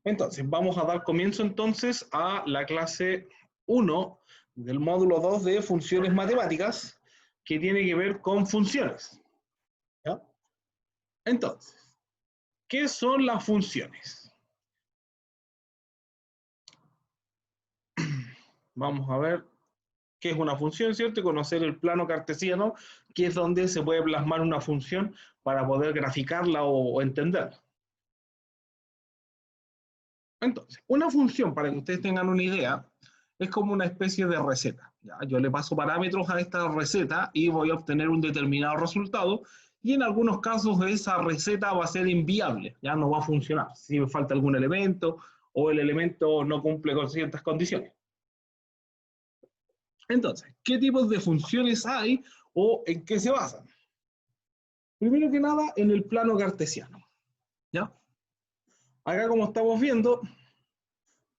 Entonces, vamos a dar comienzo entonces a la clase 1 del módulo 2 de funciones matemáticas, que tiene que ver con funciones. ¿Ya? Entonces, ¿qué son las funciones? Vamos a ver qué es una función, ¿cierto? Y conocer el plano cartesiano, que es donde se puede plasmar una función para poder graficarla o entenderla. Entonces, una función, para que ustedes tengan una idea, es como una especie de receta. ¿Ya? Yo le paso parámetros a esta receta y voy a obtener un determinado resultado, y en algunos casos esa receta va a ser inviable, ya no va a funcionar, si me falta algún elemento o el elemento no cumple con ciertas condiciones. Entonces, ¿qué tipos de funciones hay o en qué se basan? Primero que nada, en el plano cartesiano. ¿Ya? Acá, como estamos viendo,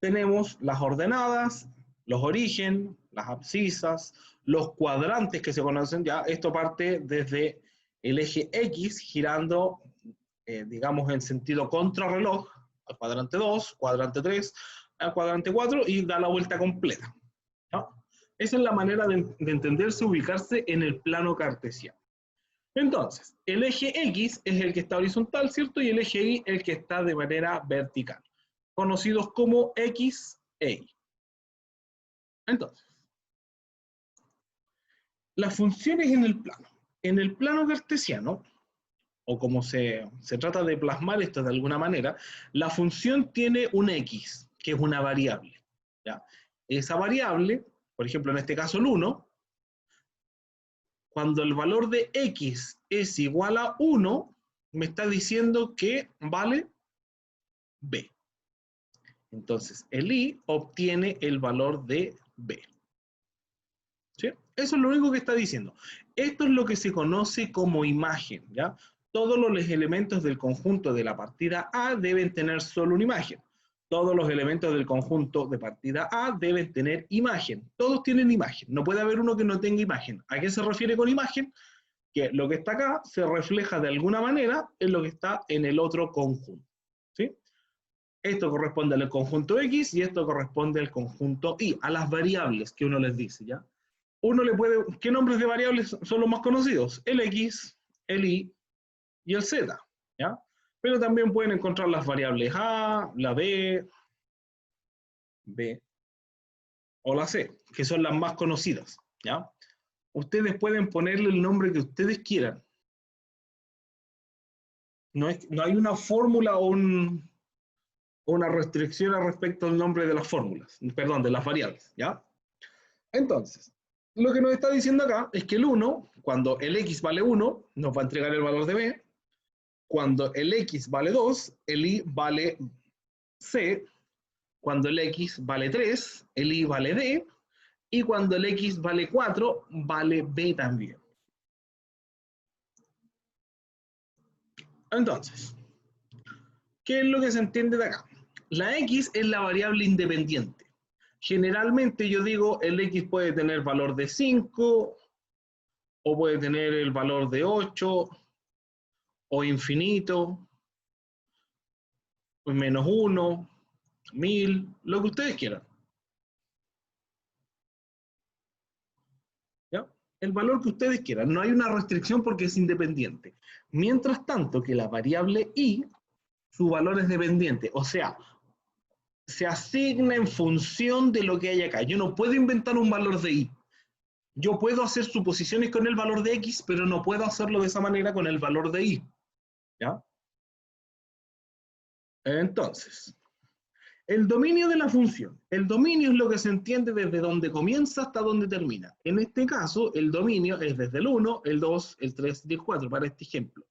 tenemos las ordenadas, los orígenes, las abscisas, los cuadrantes que se conocen ya. Esto parte desde el eje X girando, digamos, en sentido contrarreloj, al cuadrante 2, cuadrante 3, al cuadrante 4 y da la vuelta completa. ¿No? Esa es la manera de entenderse, ubicarse en el plano cartesiano. Entonces, el eje X es el que está horizontal, ¿cierto? Y el eje Y el que está de manera vertical, conocidos como X e Y. Entonces, las funciones en el plano. En el plano cartesiano, o como se trata de plasmar esto de alguna manera, la función tiene un X, que es una variable. ¿Ya? Esa variable, por ejemplo, en este caso el 1, cuando el valor de X es igual a 1, me está diciendo que vale B. Entonces, el Y obtiene el valor de B. ¿Sí? Eso es lo único que está diciendo. Esto es lo que se conoce como imagen, ¿ya? Todos los elementos del conjunto de la partida A deben tener solo una imagen. Todos los elementos del conjunto de partida A deben tener imagen. Todos tienen imagen. No puede haber uno que no tenga imagen. ¿A qué se refiere con imagen? Que lo que está acá se refleja de alguna manera en lo que está en el otro conjunto. ¿Sí? Esto corresponde al conjunto X y esto corresponde al conjunto Y, a las variables que uno les dice, ¿ya? Uno le puede, ¿qué nombres de variables son los más conocidos? El X, el Y y el Z, ¿ya? Pero también pueden encontrar las variables A, la B o la C, que son las más conocidas, ¿ya? Ustedes pueden ponerle el nombre que ustedes quieran. No hay una fórmula o una restricción al respecto al nombre de las fórmulas, perdón, de las variables, ¿ya? Entonces, lo que nos está diciendo acá es que el 1, cuando el X vale 1, nos va a entregar el valor de B. Cuando el X vale 2, el Y vale C. Cuando el X vale 3, el Y vale D. Y cuando el X vale 4, vale B también. Entonces, ¿qué es lo que se entiende de acá? La X es la variable independiente. Generalmente yo digo, el X puede tener valor de 5, o puede tener el valor de 8, o infinito, menos 1, 1000, lo que ustedes quieran. ¿Ya? El valor que ustedes quieran. No hay una restricción porque es independiente. Mientras tanto que la variable Y, su valor es dependiente. O sea, se asigna en función de lo que hay acá. Yo no puedo inventar un valor de Y. Yo puedo hacer suposiciones con el valor de X, pero no puedo hacerlo de esa manera con el valor de Y. ¿Ya? Entonces, el dominio de la función. El dominio es lo que se entiende desde donde comienza hasta donde termina. En este caso, el dominio es desde el 1, el 2, el 3 y el 4, para este ejemplo.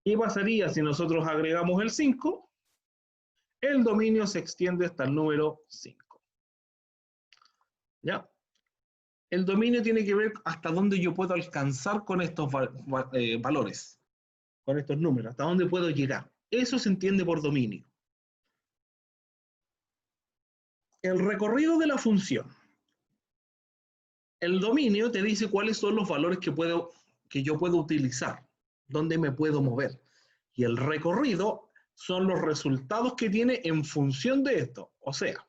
¿Qué pasaría si nosotros agregamos el 5? El dominio se extiende hasta el número 5. ¿Ya? El dominio tiene que ver hasta dónde yo puedo alcanzar con estos valores, con estos números, hasta dónde puedo llegar. Eso se entiende por dominio. El recorrido de la función. El dominio te dice cuáles son los valores que yo puedo utilizar, dónde me puedo mover. Y el recorrido son los resultados que tiene en función de esto. O sea,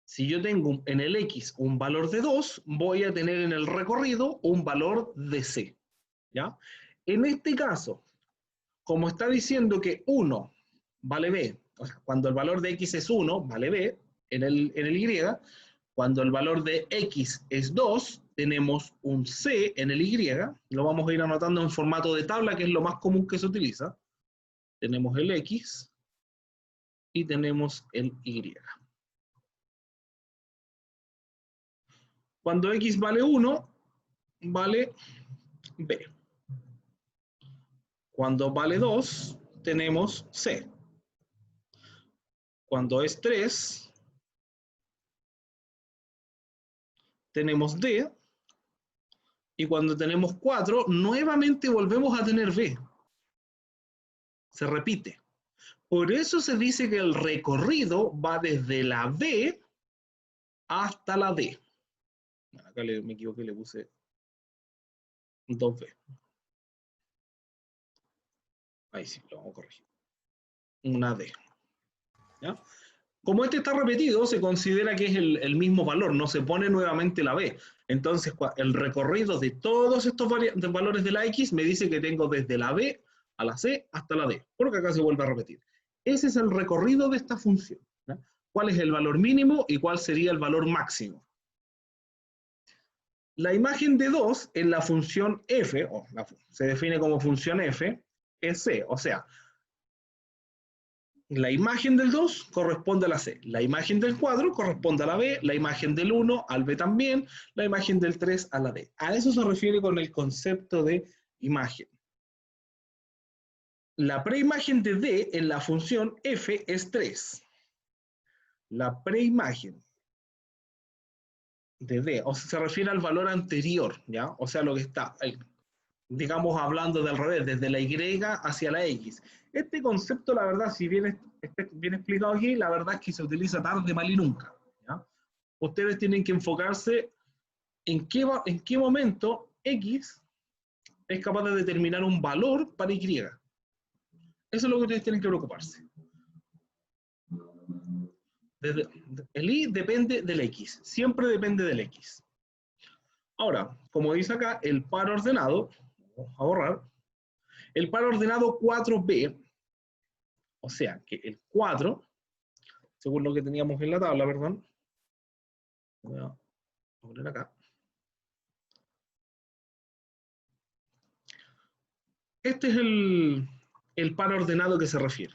si yo tengo en el X un valor de 2, voy a tener en el recorrido un valor de C. ¿Ya? En este caso, como está diciendo que 1 vale B, o sea, cuando el valor de X es 1, vale B en el Y, cuando el valor de X es 2, tenemos un C en el Y, lo vamos a ir anotando en formato de tabla, que es lo más común que se utiliza. Tenemos el X y tenemos el Y. Cuando X vale 1, vale B. Cuando vale 2, tenemos C. Cuando es 3, tenemos D. Y cuando tenemos 4, nuevamente volvemos a tener B. Se repite. Por eso se dice que el recorrido va desde la B hasta la D. Acá me equivoqué, le puse 2B. Ahí sí, lo vamos a corregir. Una D. ¿Ya? Como este está repetido, se considera que es el mismo valor, no se pone nuevamente la B. Entonces, el recorrido de todos estos valores de la X me dice que tengo desde la B a la C hasta la D, porque acá se vuelve a repetir. Ese es el recorrido de esta función. ¿Ya? ¿Cuál es el valor mínimo y cuál sería el valor máximo? La imagen de 2 en la función f, se define como función f, es C, o sea, la imagen del 2 corresponde a la C, la imagen del 4 corresponde a la B, la imagen del 1 al B también, la imagen del 3 a la D. A eso se refiere con el concepto de imagen. La preimagen de D en la función f es 3. La preimagen de D, o sea, se refiere al valor anterior, ¿ya? O sea, lo que está, digamos, hablando del revés, desde la Y hacia la X. Este concepto, la verdad, si bien está bien explicado aquí, la verdad es que se utiliza tarde, mal y nunca. ¿Ya? Ustedes tienen que enfocarse en qué momento X es capaz de determinar un valor para Y. Eso es lo que ustedes tienen que preocuparse. El Y depende del X, siempre depende del X. Ahora, como dice acá, el par ordenado, vamos a borrar, el par ordenado 4B, o sea que el 4, según lo que teníamos en la tabla, perdón, voy a poner acá. Este es el par ordenado que se refiere.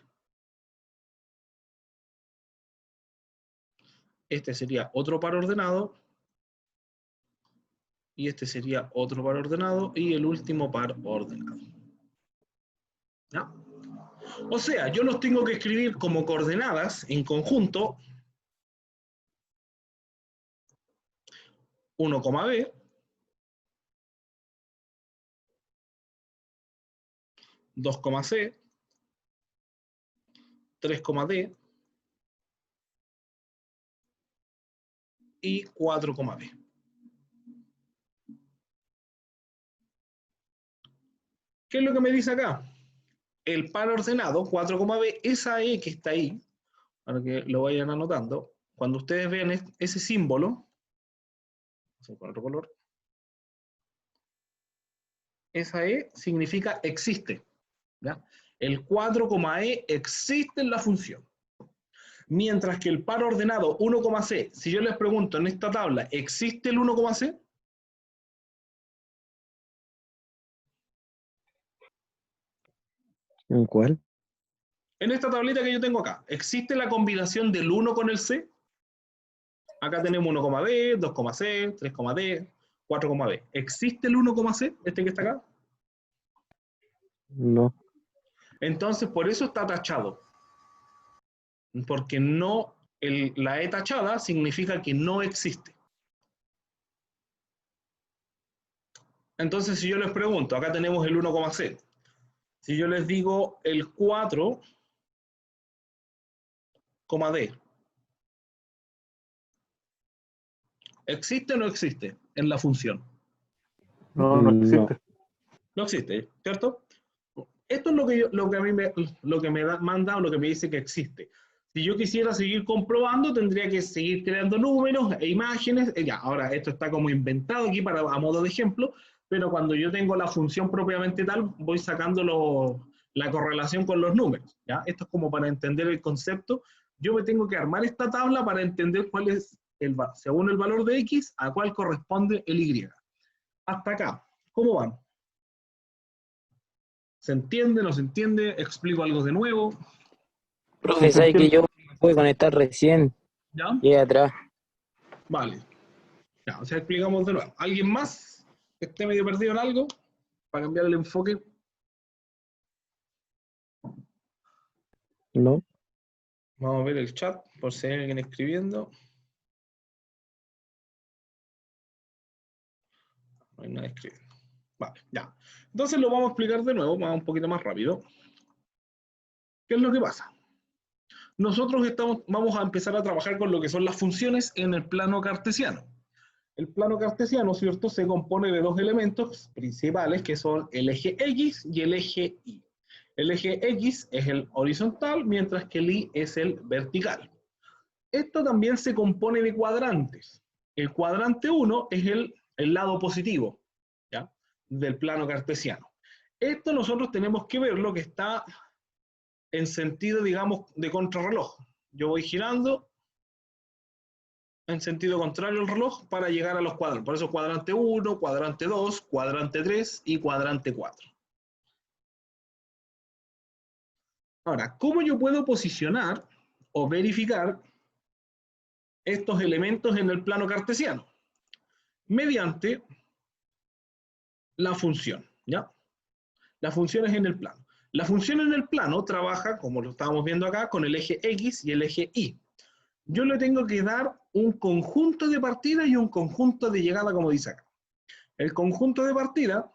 Este sería otro par ordenado, y este sería otro par ordenado, y el último par ordenado. ¿Ya? O sea, yo los tengo que escribir como coordenadas en conjunto 1,b, 2,c, 3,d y 4,b. ¿Qué es lo que me dice acá? El par ordenado 4,b, esa E que está ahí, para que lo vayan anotando, cuando ustedes vean ese símbolo, con otro color, esa E significa existe. ¿Ya? El 4,e existe en la función. Mientras que el par ordenado 1,c, si yo les pregunto en esta tabla, ¿existe el 1,c? ¿En cuál? En esta tablita que yo tengo acá, ¿existe la combinación del 1 con el c? Acá tenemos 1,b, 2,c, 3,d, 4,b. ¿Existe el 1,c, este que está acá? No. Entonces, por eso está tachado. Porque no, la E tachada significa que no existe. Entonces, si yo les pregunto, acá tenemos el 1,c. Si yo les digo el 4,d, ¿existe o no existe en la función? No, no existe. No. No existe, ¿cierto? Esto es lo que me manda o lo que me dice que existe. Si yo quisiera seguir comprobando, tendría que seguir creando números e imágenes. Ya, ahora esto está como inventado aquí a modo de ejemplo, pero cuando yo tengo la función propiamente tal, voy sacando la correlación con los números. ¿Ya? Esto es como para entender el concepto. Yo me tengo que armar esta tabla para entender cuál es, según el valor de X, a cuál corresponde el Y. Hasta acá, ¿cómo van? ¿Se entiende? ¿No se entiende? ¿Explico algo de nuevo? Profe, ¿sabe que yo me pude conectar recién ¿Ya? y atrás? Vale. Ya, o sea, explicamos de nuevo. ¿Alguien más que esté medio perdido en algo? Para cambiar el enfoque. No. Vamos a ver el chat, por si hay alguien escribiendo. No hay nadie escribiendo. Vale, ya. Entonces lo vamos a explicar de nuevo, vamos un poquito más rápido. ¿Qué es lo que pasa? Nosotros vamos a empezar a trabajar con lo que son las funciones en el plano cartesiano. El plano cartesiano, ¿cierto?, se compone de dos elementos principales que son el eje X y el eje Y. El eje X es el horizontal, mientras que el Y es el vertical. Esto también se compone de cuadrantes. El cuadrante 1 es el lado positivo, ¿ya?, del plano cartesiano. Esto nosotros tenemos que ver lo que está en sentido, digamos, de contrarreloj. Yo voy girando en sentido contrario al reloj para llegar a los cuadrantes. Por eso cuadrante 1, cuadrante 2, cuadrante 3 y cuadrante 4. Ahora, ¿cómo yo puedo posicionar o verificar estos elementos en el plano cartesiano? Mediante la función, ¿ya? La función es en el plano. La función en el plano trabaja, como lo estábamos viendo acá, con el eje X y el eje Y. Yo le tengo que dar un conjunto de partida y un conjunto de llegada, como dice acá. El conjunto de partida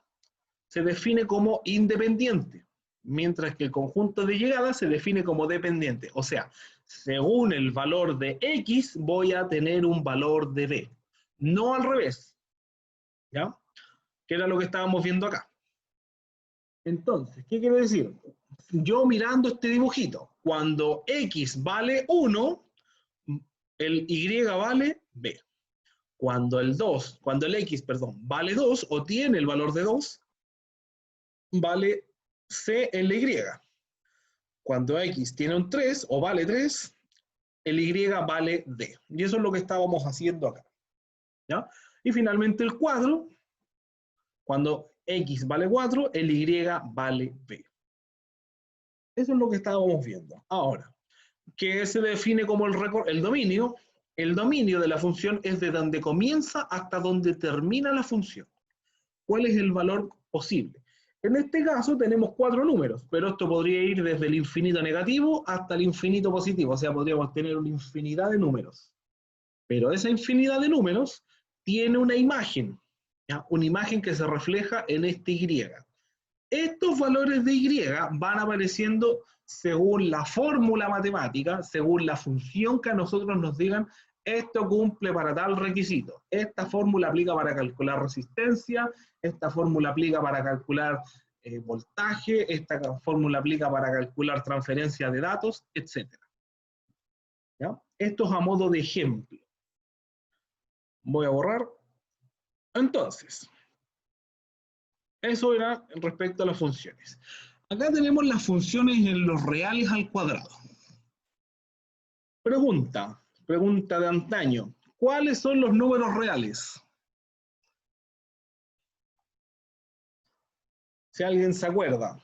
se define como independiente, mientras que el conjunto de llegada se define como dependiente. O sea, según el valor de X, voy a tener un valor de B. No al revés, ¿ya? Que era lo que estábamos viendo acá. Entonces, ¿qué quiere decir? Yo mirando este dibujito, cuando X vale 1, el Y vale B. Cuando el X, vale 2 o tiene el valor de 2, vale C en la Y. Cuando X tiene un 3 o vale 3, el Y vale D. Y eso es lo que estábamos haciendo acá, ¿ya? Y finalmente el cuadro, cuando X vale 4, el Y vale B. Eso es lo que estábamos viendo. Ahora, ¿qué se define como el dominio? El dominio de la función es de donde comienza hasta donde termina la función. ¿Cuál es el valor posible? En este caso tenemos 4 números, pero esto podría ir desde el infinito negativo hasta el infinito positivo, o sea, podríamos tener una infinidad de números. Pero esa infinidad de números tiene una imagen, ¿ya? Una imagen que se refleja en este Y. Estos valores de Y van apareciendo según la fórmula matemática, según la función que a nosotros nos digan, esto cumple para tal requisito. Esta fórmula aplica para calcular resistencia, esta fórmula aplica para calcular voltaje, esta fórmula aplica para calcular transferencia de datos, etc. ¿Ya? Esto es a modo de ejemplo. Voy a borrar. Entonces, eso era respecto a las funciones. Acá tenemos las funciones en los reales al cuadrado. Pregunta de antaño. ¿Cuáles son los números reales? Si alguien se acuerda.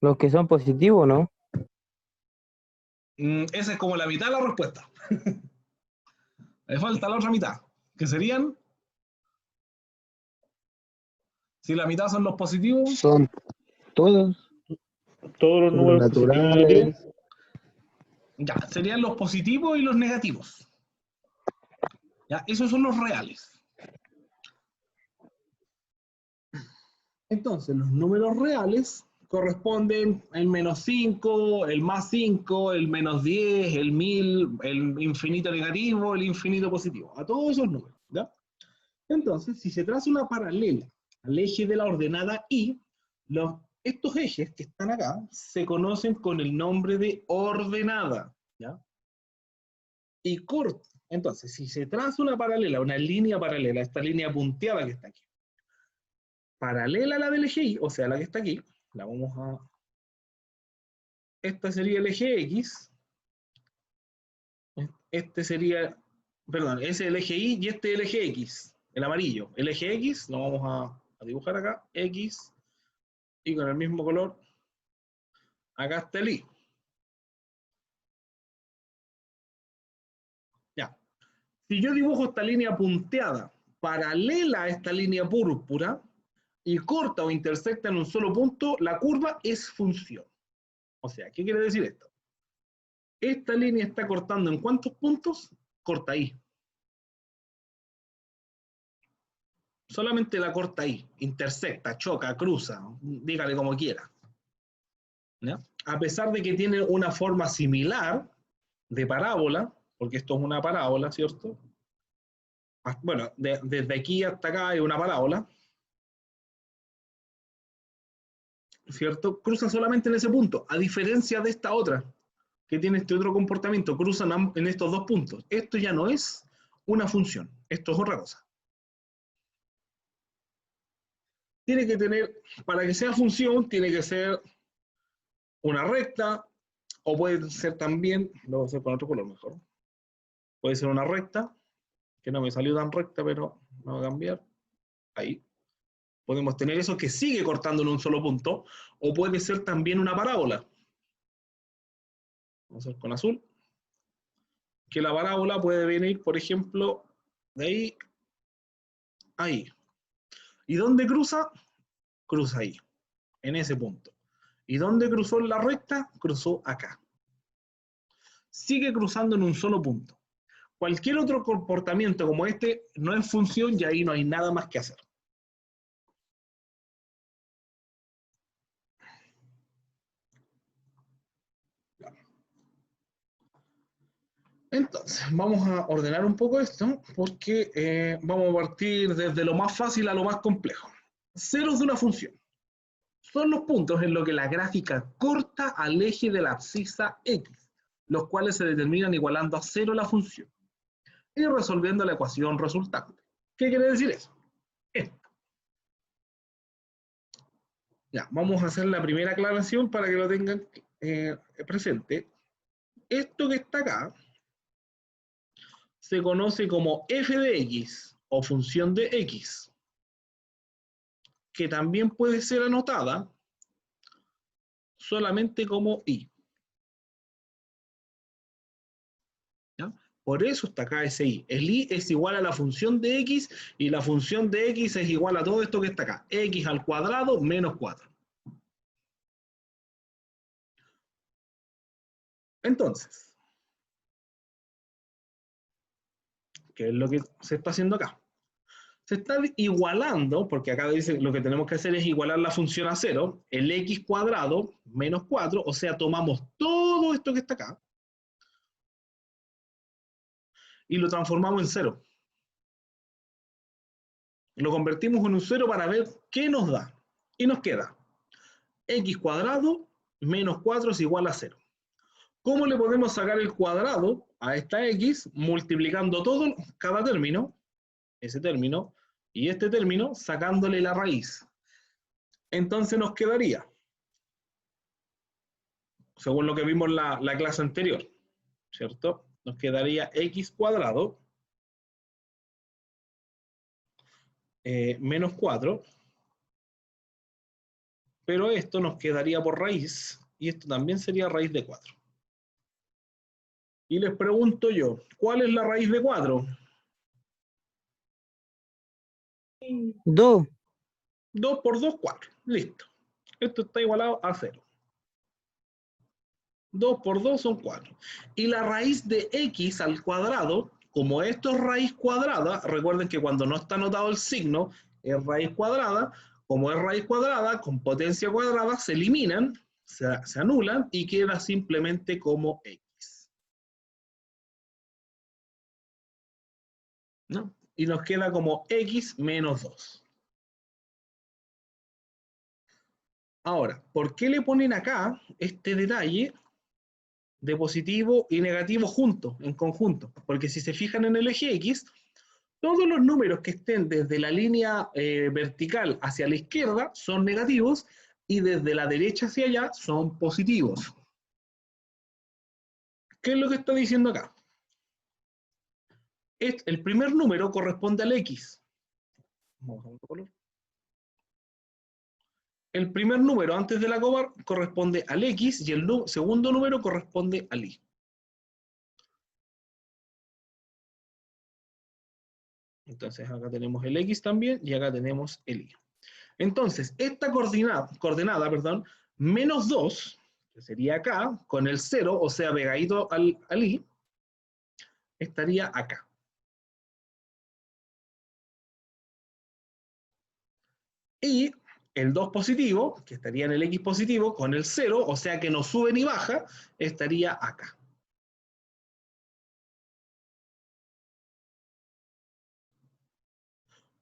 Los que son positivos, ¿no? Esa es como la mitad de la respuesta. Le falta la otra mitad, que serían, si la mitad son los positivos, Son todos todos los los números positivos y negativos, naturales. ya, serían los positivos y los negativos. Ya, esos son los reales. Entonces, los números reales corresponden el menos 5, el más 5, el menos 10, el 1000, el infinito negativo, el infinito positivo, a todos esos números, ¿ya? Entonces, si se traza una paralela al eje de la ordenada Y, estos ejes que están acá se conocen con el nombre de ordenada, ¿ya? Y corta. Entonces, si se traza una paralela, una línea paralela, esta línea punteada que está aquí, paralela a la del eje Y, o sea, la que está aquí, la vamos a... Esta sería el eje X, este sería, perdón, ese es el eje Y y este es el eje X, el amarillo. El eje X lo vamos a dibujar acá, X, y con el mismo color, acá está el Y. Ya. Si yo dibujo esta línea punteada, paralela a esta línea púrpura, y corta o intersecta en un solo punto, la curva es función. O sea, ¿qué quiere decir esto? Esta línea está cortando ¿en cuántos puntos? Corta ahí. Solamente la corta ahí, intersecta, choca, cruza, dígale como quiera. ¿Ya? A pesar de que tiene una forma similar de parábola, porque esto es una parábola, ¿cierto? Bueno, desde aquí hasta acá es una parábola, ¿cierto? Cruzan solamente en ese punto, a diferencia de esta otra, que tiene este otro comportamiento, cruzan en estos dos puntos. Esto ya no es una función, esto es otra cosa. Tiene que tener, para que sea función, tiene que ser una recta, o puede ser también, lo voy a hacer con otro color mejor, puede ser una recta, que no me salió tan recta, pero no va a cambiar, ahí. Podemos tener eso que sigue cortando en un solo punto, o puede ser también una parábola. Vamos a hacer con azul. Que la parábola puede venir, por ejemplo, de ahí a ahí. ¿Y dónde cruza? Cruza ahí, en ese punto. ¿Y dónde cruzó en la recta? Cruzó acá. Sigue cruzando en un solo punto. Cualquier otro comportamiento como este no es función y ahí no hay nada más que hacer. Entonces, vamos a ordenar un poco esto porque vamos a partir desde lo más fácil a lo más complejo. Ceros de una función son los puntos en los que la gráfica corta al eje de la abscisa X, los cuales se determinan igualando a cero la función y resolviendo la ecuación resultante. ¿Qué quiere decir eso? Esto. Ya, vamos a hacer la primera aclaración para que lo tengan presente. Esto que está acá se conoce como f de x o función de x, que también puede ser anotada solamente como y. ¿Ya? Por eso está acá ese y. El y es igual a la función de x y la función de x es igual a todo esto que está acá. X al cuadrado menos 4. Entonces, ¿qué es lo que se está haciendo acá? Se está igualando, porque acá dice lo que tenemos que hacer es igualar la función a cero, el x cuadrado menos 4, o sea, tomamos todo esto que está acá y lo transformamos en cero. Lo convertimos en un cero para ver qué nos da. Y nos queda x cuadrado menos 4 es igual a 0. ¿Cómo le podemos sacar el cuadrado a esta x? Multiplicando todo, cada término, ese término, y este término, sacándole la raíz. Entonces nos quedaría, según lo que vimos en la clase anterior, ¿cierto? Nos quedaría x cuadrado menos 4, pero esto nos quedaría por raíz, y esto también sería raíz de 4. Y les pregunto yo, ¿cuál es la raíz de 4? 2. 2 por 2, 4. Listo. Esto está igualado a 0. 2 por 2 son 4. Y la raíz de x al cuadrado, como esto es raíz cuadrada, recuerden que cuando no está anotado el signo, es raíz cuadrada. Como es raíz cuadrada, con potencia cuadrada, se eliminan, se anulan y queda simplemente como x. ¿No? Y nos queda como x menos 2. Ahora, ¿por qué le ponen acá este detalle de positivo y negativo juntos, en conjunto? Porque si se fijan en el eje X, todos los números que estén desde la línea vertical hacia la izquierda son negativos y desde la derecha hacia allá son positivos. ¿Qué es lo que está diciendo acá? El primer número corresponde al X. Vamos a ver otro color. El primer número antes de la coma corresponde al X y el segundo número corresponde al Y. Entonces acá tenemos el X también y acá tenemos el Y. Entonces, esta coordenada, perdón, menos 2, que sería acá, con el 0, o sea, pegadito al Y, estaría acá. Y el 2 positivo, que estaría en el X positivo, con el 0, o sea que no sube ni baja, estaría acá.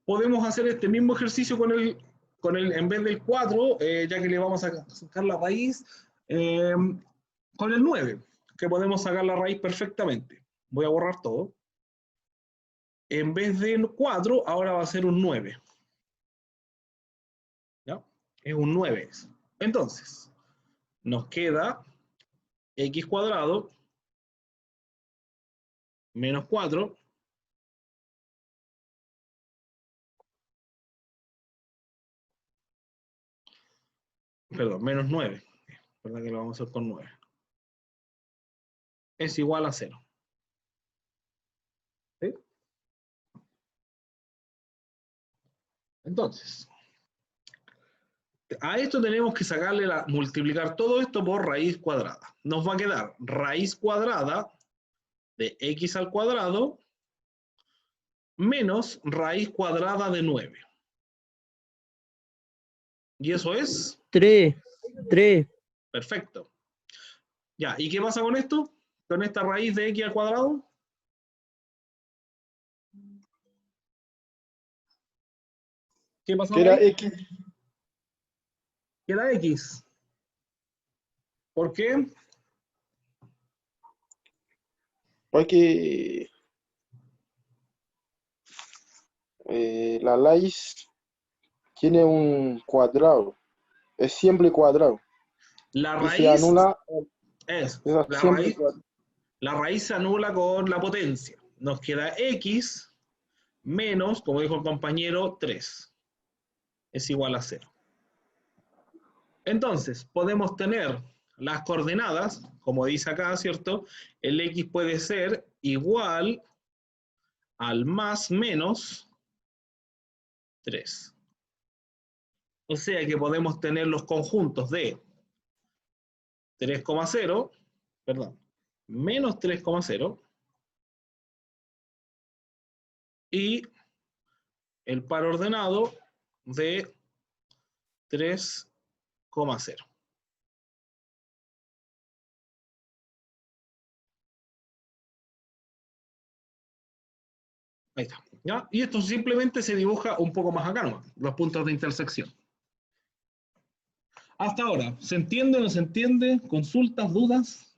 Podemos hacer este mismo ejercicio en vez del 4, ya que le vamos a sacar la raíz, con el 9, que podemos sacar la raíz perfectamente. Voy a borrar todo. En vez de 4, ahora va a ser un 9. ¿Ya? Es un 9. Entonces, nos queda x cuadrado menos 4 perdón, menos 9. ¿Verdad que lo vamos a hacer con 9? Es igual a 0. ¿Sí? Entonces, a esto tenemos que multiplicar todo esto por raíz cuadrada. Nos va a quedar raíz cuadrada de x al cuadrado menos raíz cuadrada de 9. ¿Y eso es? 3. Perfecto. Ya, ¿y qué pasa con esto? Con esta raíz de x al cuadrado. ¿Qué pasa? Que era X. Queda x. ¿Por qué? Porque la raíz tiene un cuadrado. Es siempre cuadrado. La Y se raíz anula. es, Es siempre cuadrado. la raíz se anula con la potencia. Nos queda x menos, como dijo el compañero, 3. Es igual a 0. Entonces, podemos tener las coordenadas, como dice acá, ¿cierto? El x puede ser igual al más menos 3. O sea que podemos tener los conjuntos de 3,0, perdón, menos 3,0 y el par ordenado de 3,0. Ahí está. ¿Ya? Y esto simplemente se dibuja un poco más acá, ¿no? Los puntos de intersección. Hasta ahora, ¿se entiende o no se entiende? ¿Consultas, dudas?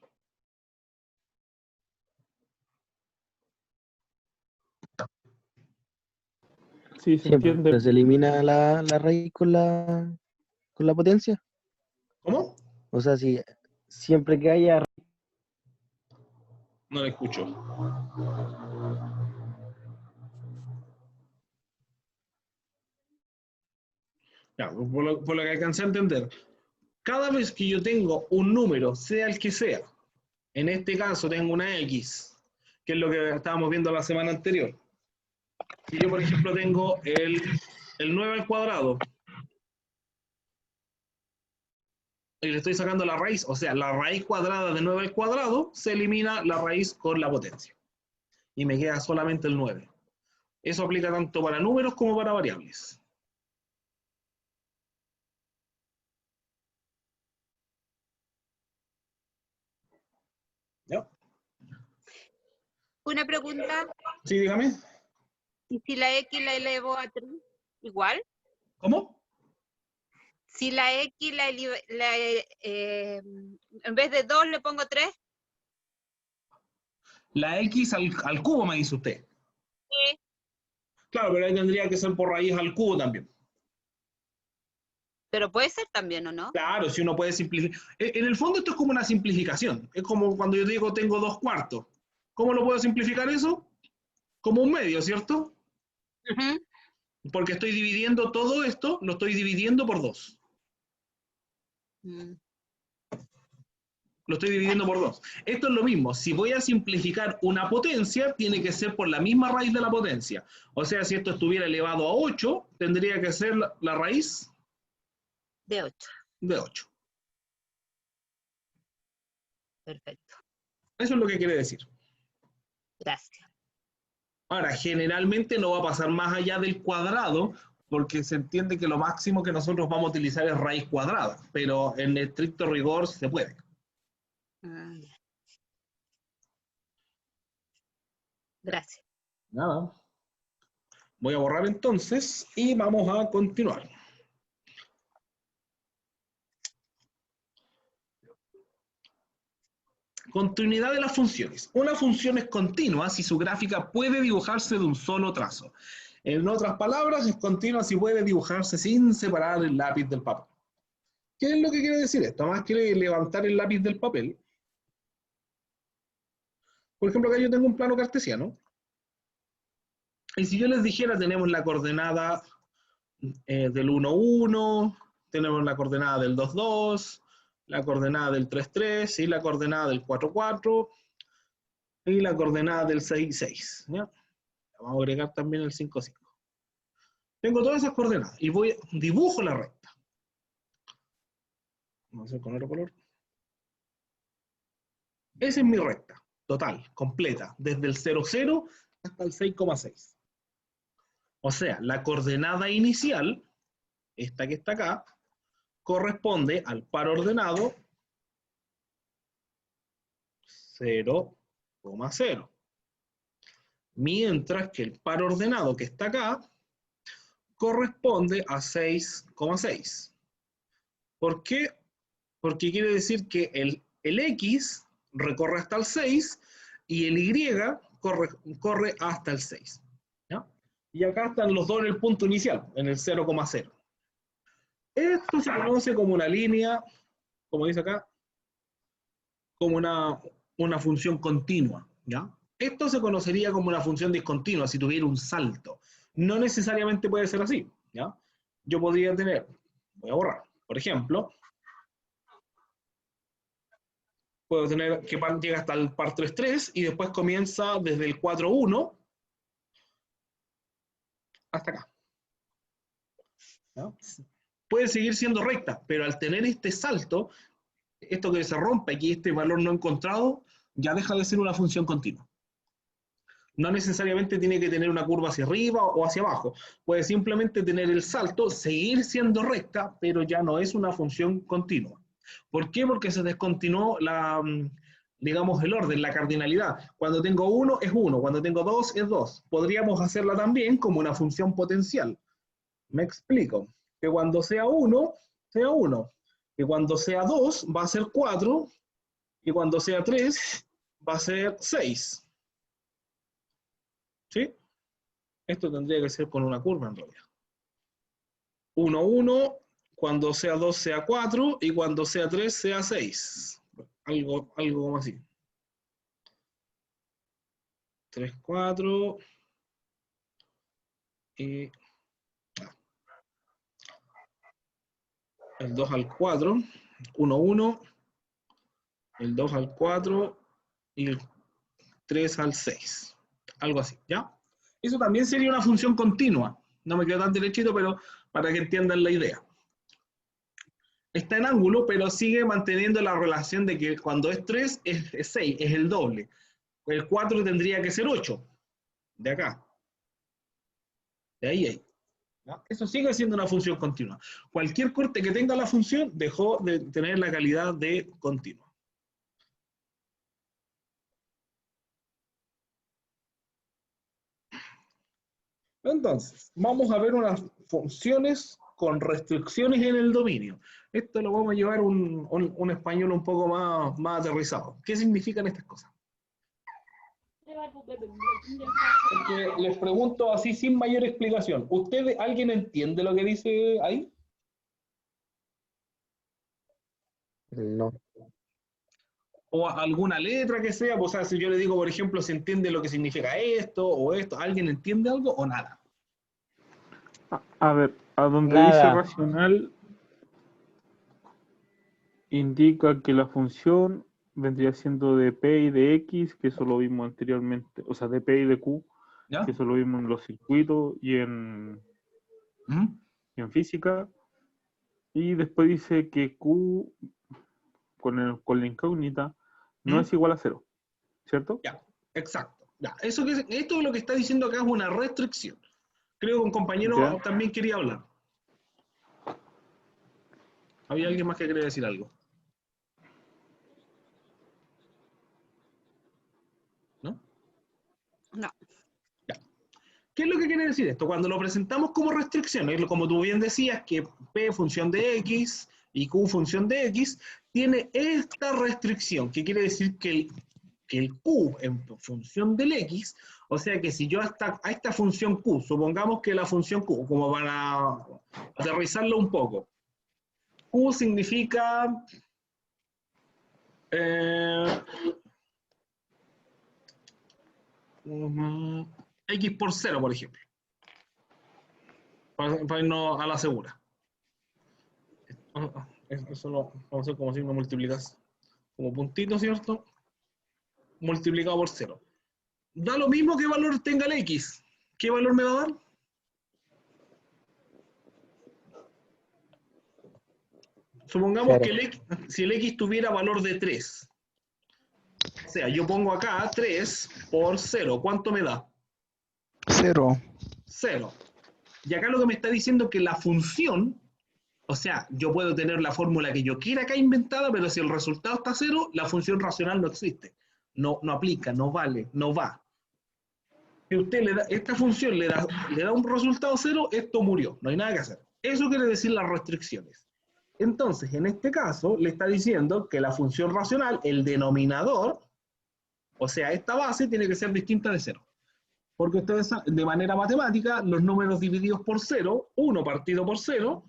Sí, se entiende. Siempre se elimina la raíz con la potencia. ¿Cómo? O sea, si siempre que haya No lo escucho. Ya, por lo que alcancé a entender. Cada vez que yo tengo un número, sea el que sea, en este caso tengo una X, que es lo que estábamos viendo la semana anterior. Si yo, por ejemplo, tengo el 9 al cuadrado y le estoy sacando la raíz, o sea, la raíz cuadrada de 9 al cuadrado, se elimina la raíz con la potencia. Y me queda solamente el 9. Eso aplica tanto para números como para variables. ¿Ya? Una pregunta, Sí, dígame. ¿y si la X la elevo a 3? ¿Igual? ¿Cómo? Si la X, en vez de 2 le pongo 3. La X al cubo, me dice usted. Sí. Claro, pero ahí tendría que ser por raíz al cubo también. Pero puede ser también, ¿o no? Claro, si uno puede simplificar. En el fondo esto es como una simplificación. Es como cuando yo digo tengo 2/4. ¿Cómo lo puedo simplificar eso? Como un medio, ¿cierto? Ujú. Porque estoy dividiendo todo esto, lo estoy dividiendo por 2. Mm. Lo estoy dividiendo por 2. Esto es lo mismo. Si voy a simplificar una potencia, tiene que ser por la misma raíz de la potencia. O sea, si esto estuviera elevado a 8, tendría que ser la raíz De 8. de 8. Perfecto. Eso es lo que quiere decir. Gracias. Ahora, generalmente no va a pasar más allá del cuadrado, porque se entiende que lo máximo que nosotros vamos a utilizar es raíz cuadrada, pero en estricto rigor se puede. Ah, ya. Gracias. Nada. Voy a borrar entonces y vamos a continuar. Continuidad de las funciones. Una función es continua si su gráfica puede dibujarse de un solo trazo. En otras palabras, es continua si puede dibujarse sin separar el lápiz del papel. ¿Qué es lo que quiere decir esto? Más que levantar el lápiz del papel. Por ejemplo, acá yo tengo un plano cartesiano. Y si yo les dijera, tenemos la coordenada del 1, 1, tenemos la coordenada del 2, 2, la coordenada del 3, 3, y la coordenada del 4, 4, y la coordenada del 6, 6. ¿Ya? Vamos a agregar también el 5, 5. Tengo todas esas coordenadas y dibujo la recta. Vamos a hacer con otro color. Esa es mi recta, total, completa, desde el 0, 0 hasta el 6,6. O sea, la coordenada inicial, esta que está acá, corresponde al par ordenado 0,0. Mientras que el par ordenado que está acá corresponde a 6,6. ¿Por qué? Porque quiere decir que el X recorre hasta el 6 y el Y corre hasta el 6. ¿Ya? Y acá están los dos en el punto inicial, en el 0,0. Esto se conoce como una línea, como dice acá, como una función continua. ¿Ya? Esto se conocería como una función discontinua si tuviera un salto. No necesariamente puede ser así. ¿Ya? Yo podría tener, voy a borrar, por ejemplo, puedo tener que llega hasta el par 3, 3 y después comienza desde el 4, 1 hasta acá. ¿No? Puede seguir siendo recta, pero al tener este salto, esto que se rompe aquí, este valor no encontrado, ya deja de ser una función continua. No necesariamente tiene que tener una curva hacia arriba o hacia abajo. Puede simplemente tener el salto, seguir siendo recta, pero ya no es una función continua. ¿Por qué? Porque se descontinuó digamos, el orden, la cardinalidad. Cuando tengo 1 es 1, cuando tengo 2 es 2. Podríamos hacerla también como una función potencial. Me explico. Que cuando sea 1, sea 1. Que cuando sea 2 va a ser 4. Y cuando sea 3 va a ser 6. ¿Sí? Esto tendría que ser con una curva en realidad. 1, 1, cuando sea 2 sea 4 y cuando sea 3 sea 6. Algo como así. 3, 4 y el 2 al 4, 1, 1, el 2 al 4 y el 3 al 6. Algo así, ¿ya? Eso también sería una función continua. No me quedo tan derechito, pero para que entiendan la idea. Está en ángulo, pero sigue manteniendo la relación de que cuando es 3 es 6, es el doble. El 4 tendría que ser 8, de acá. De ahí a ahí. ¿No? Eso sigue siendo una función continua. Cualquier corte que tenga la función dejó de tener la calidad de continua. Entonces, vamos a ver unas funciones con restricciones en el dominio. Esto lo vamos a llevar un español un poco más aterrizado. ¿Qué significan estas cosas? Porque les pregunto así sin mayor explicación. ¿Alguien entiende lo que dice ahí? No. O alguna letra que sea, o sea, si yo le digo, por ejemplo, ¿se entiende lo que significa esto o esto? ¿Alguien entiende algo o nada? A ver, a donde Nada. dice racional, indica que la función vendría siendo de P y de X, que eso lo vimos anteriormente, o sea, de P y de Q, ¿Ya? que eso lo vimos en los circuitos y en física. Y después dice que Q con la incógnita no es igual a 0, ¿cierto? Ya, exacto. Ya. Esto es lo que está diciendo acá es una restricción. Creo que un compañero Ya. también quería hablar. ¿Había alguien más que quería decir algo? ¿No? No. Ya. ¿Qué es lo que quiere decir esto? Cuando lo presentamos como restricción, como tú bien decías, que P función de X y Q función de X, tiene esta restricción, que quiere decir que el Q en función del X, o sea que si yo a esta función Q, supongamos que la función Q, como para aterrizarlo un poco, Q significa X por 0, por ejemplo, para irnos a la segura. Eso lo vamos a hacer como signo multiplicas, como puntito, ¿cierto? Multiplicado por 0. Da lo mismo que valor tenga el X. ¿Qué valor me va a dar? Supongamos que si el X tuviera valor de 3. O sea, yo pongo acá 3 por 0. ¿Cuánto me da? 0. 0. Y acá lo que me está diciendo es que la función, o sea, yo puedo tener la fórmula que yo quiera acá inventada, pero si el resultado está 0, la función racional no existe. No aplica, no vale, no va. Si usted esta función le da un resultado 0, esto murió, no hay nada que hacer. Eso quiere decir las restricciones. Entonces, en este caso, le está diciendo que la función racional, el denominador, o sea, esta base tiene que ser distinta de 0. Porque ustedes saben, de manera matemática, los números divididos por 0, 1 partido por 0,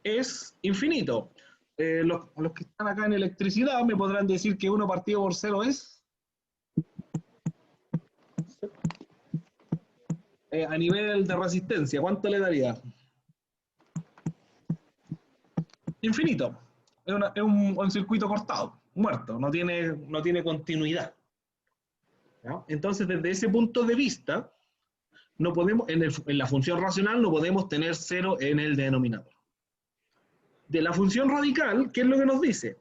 es infinito. Los que están acá en electricidad me podrán decir que 1 partido por 0 es... a nivel de resistencia, ¿cuánto le daría? Infinito. Es un circuito cortado, muerto, no tiene continuidad. ¿Ya? Entonces, desde ese punto de vista, no podemos, en la función racional no podemos tener 0 en el denominador. De la función radical, ¿qué es lo que nos dice?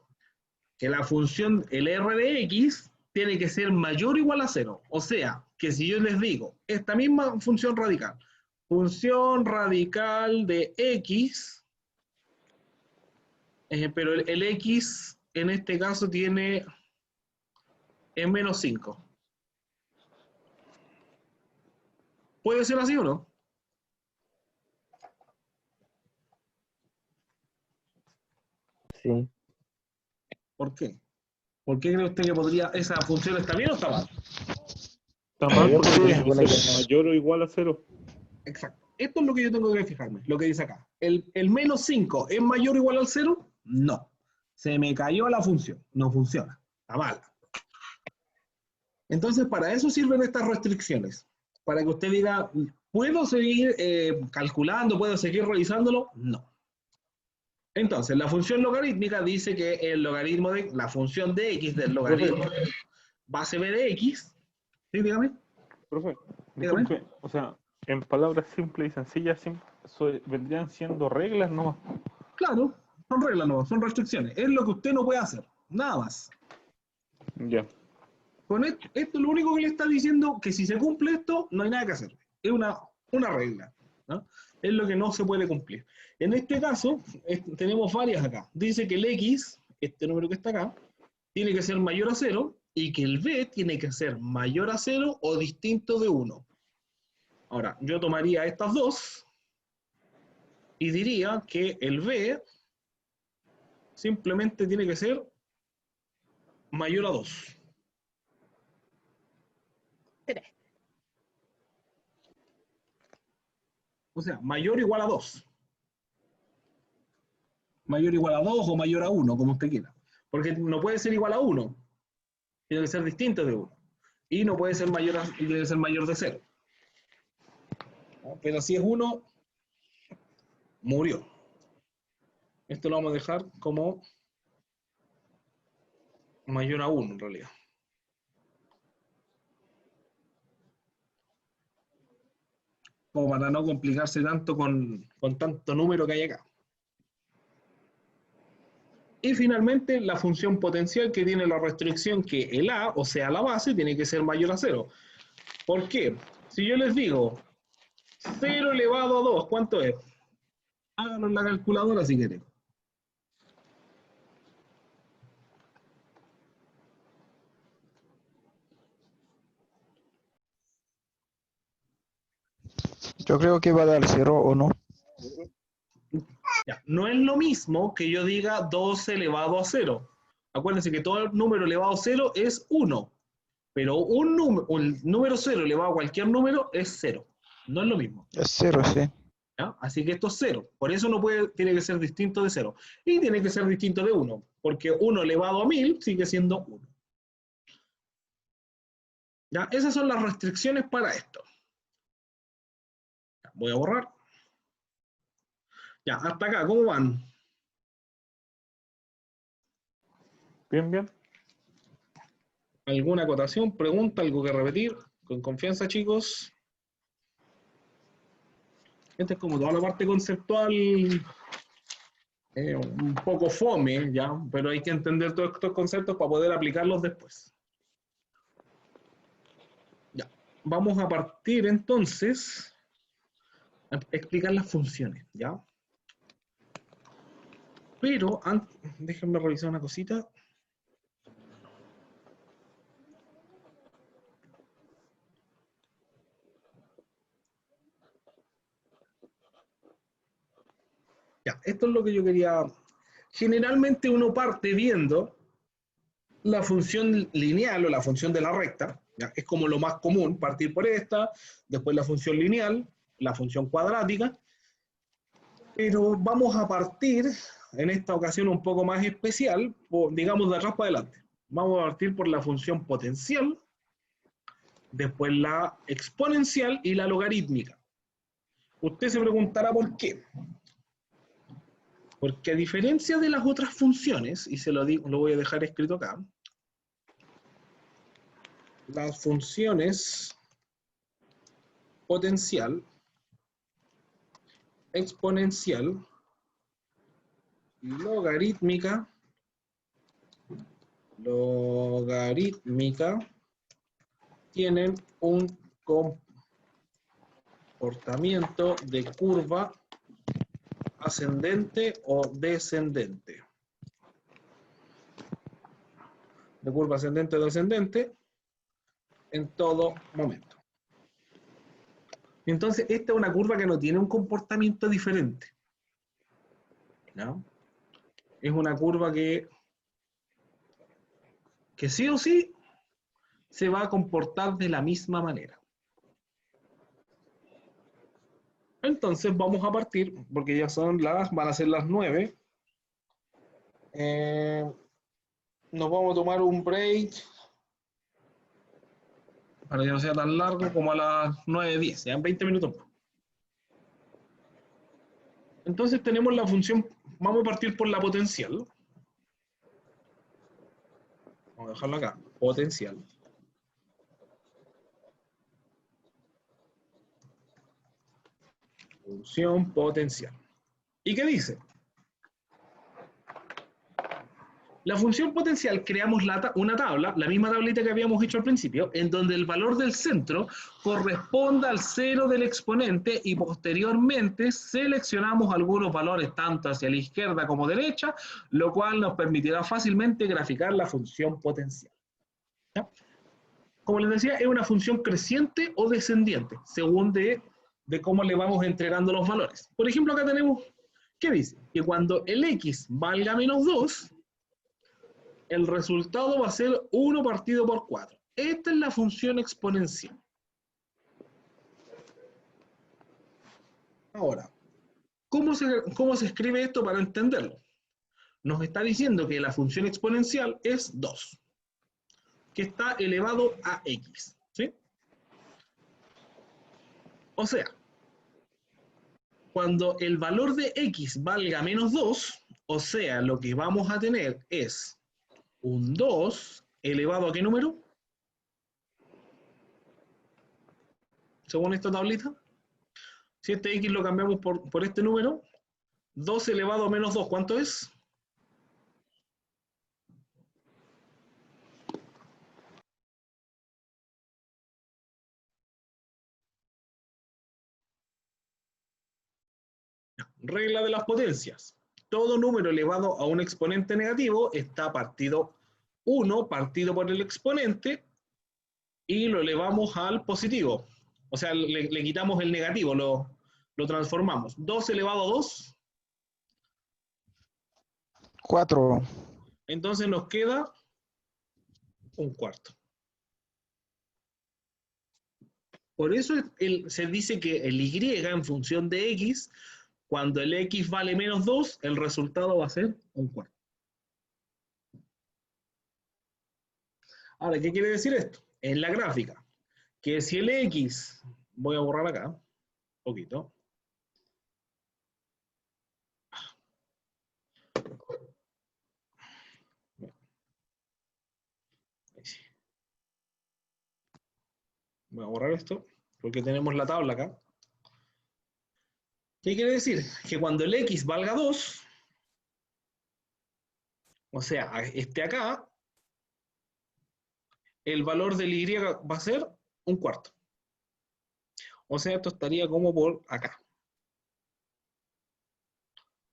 Que la función, el r de x, tiene que ser mayor o igual a 0. O sea, que si yo les digo, esta misma función radical de x, pero el x en este caso tiene menos 5. ¿Puede ser así o no? Sí. ¿Por qué? ¿Por qué cree usted que esa función está bien o está mal? Está mal porque Sí, tiene que supone ser que no. mayor o igual a 0. Exacto. Esto es lo que yo tengo que fijarme, lo que dice acá. ¿El menos 5 es mayor o igual al 0? No. Se me cayó la función. No funciona. Está mal. Entonces, para eso sirven estas restricciones. Para que usted diga, ¿puedo seguir calculando? ¿Puedo seguir revisándolo? No. Entonces, la función logarítmica dice que el logaritmo de la función de x del logaritmo de base b de x. ¿Sí, dígame? Profe, Dígame. disculpe, o sea, en palabras simples y sencillas, vendrían siendo reglas nomás. Claro, son reglas, no, son restricciones. Es lo que usted no puede hacer. Nada más. Ya. Con esto lo único que le está diciendo que si se cumple esto, no hay nada que hacer. Es una regla, ¿no? Es lo que no se puede cumplir. En este caso, tenemos varias acá. Dice que el x, este número que está acá, tiene que ser mayor a 0 y que el b tiene que ser mayor a 0 o distinto de 1. Ahora, yo tomaría estas dos Y diría que el b simplemente tiene que ser mayor a 2. 3. O sea, mayor o igual a 2. Mayor o igual a 2 o mayor a 1, como usted quiera. Porque no puede ser igual a 1. Tiene que ser distinto de 1. Y no puede ser mayor tiene que ser mayor de 0. Pero si es 1, murió. Esto lo vamos a dejar como mayor a 1 en realidad. Como para no complicarse tanto con tanto número que hay acá. Y finalmente la función potencial, que tiene la restricción que el a, o sea la base, tiene que ser mayor a 0. ¿Por qué? Si yo les digo 0 elevado a 2, ¿cuánto es? Háganlo en la calculadora si quieren. Yo creo que va a dar 0 o no. Ya, no es lo mismo que yo diga 2 elevado a 0. Acuérdense que todo número elevado a 0 es 1. Pero el número 0 elevado a cualquier número es 0. No es lo mismo. Es 0, sí. ¿Ya? Así que esto es 0. Por eso tiene que ser distinto de 0. Y tiene que ser distinto de 1. Porque 1 elevado a 1000 sigue siendo 1. ¿Ya? Esas son las restricciones para esto. Ya, voy a borrar. Ya, hasta acá, ¿cómo van? Bien, bien. ¿Alguna acotación, pregunta, algo que repetir? Con confianza, chicos. Esta es como toda la parte conceptual, un poco fome, ¿ya? Pero hay que entender todos estos conceptos para poder aplicarlos después. Ya, vamos a partir entonces a explicar las funciones, ¿ya? Pero antes, déjenme revisar una cosita. Ya, esto es lo que yo quería. Generalmente uno parte viendo la función lineal o la función de la recta, ¿ya? Es como lo más común, partir por esta, después la función lineal, la función cuadrática, pero vamos a partir en esta ocasión un poco más especial, digamos de atrás para adelante. Vamos a partir por la función potencial, después la exponencial y la logarítmica. Usted se preguntará por qué. Porque a diferencia de las otras funciones, y se lo digo, lo voy a dejar escrito acá, las funciones potencial, exponencial y logarítmica tienen un comportamiento de curva ascendente o descendente. De curva ascendente o descendente en todo momento. Entonces, esta es una curva que no tiene un comportamiento diferente, ¿no? Es una curva que sí o sí se va a comportar de la misma manera. Entonces vamos a partir, porque ya van a ser las 9. Nos vamos a tomar un break para que no sea tan largo, como a las 9:10, ya en 20 minutos. Entonces tenemos la función, vamos a partir por la potencial. Vamos a dejarlo acá, potencial. Función potencial. ¿Y qué dice? La función potencial creamos una tabla, la misma tablita que habíamos hecho al principio, en donde el valor del centro corresponda al 0 del exponente y posteriormente seleccionamos algunos valores tanto hacia la izquierda como derecha, lo cual nos permitirá fácilmente graficar la función potencial. ¿Ya? Como les decía, es una función creciente o descendiente, según de de cómo le vamos entregando los valores. Por ejemplo, acá tenemos, ¿qué dice? Que cuando el x valga menos 2, el resultado va a ser 1 partido por 4. Esta es la función exponencial. Ahora, ¿cómo se escribe esto para entenderlo? Nos está diciendo que la función exponencial es 2, que está elevado a x, ¿sí? O sea, cuando el valor de x valga menos 2, o sea, lo que vamos a tener es un 2 elevado a ¿qué número? Según esta tablita. Si este x lo cambiamos por este número, 2 elevado a menos 2, ¿cuánto es? Regla de las potencias. Todo número elevado a un exponente negativo está partido 1, partido por el exponente, y lo elevamos al positivo. O sea, le quitamos el negativo, lo transformamos. 2 elevado a 2. 4. Entonces nos queda un cuarto. Por eso se dice que el y en función de x, cuando el x vale menos 2, el resultado va a ser un cuarto. Ahora, ¿qué quiere decir esto? En la gráfica, que si el x, voy a borrar acá, un poquito. Voy a borrar esto, porque tenemos la tabla acá. ¿Qué quiere decir? Que cuando el x valga 2, o sea, esté acá, el valor del y va a ser un cuarto. O sea, esto estaría como por acá.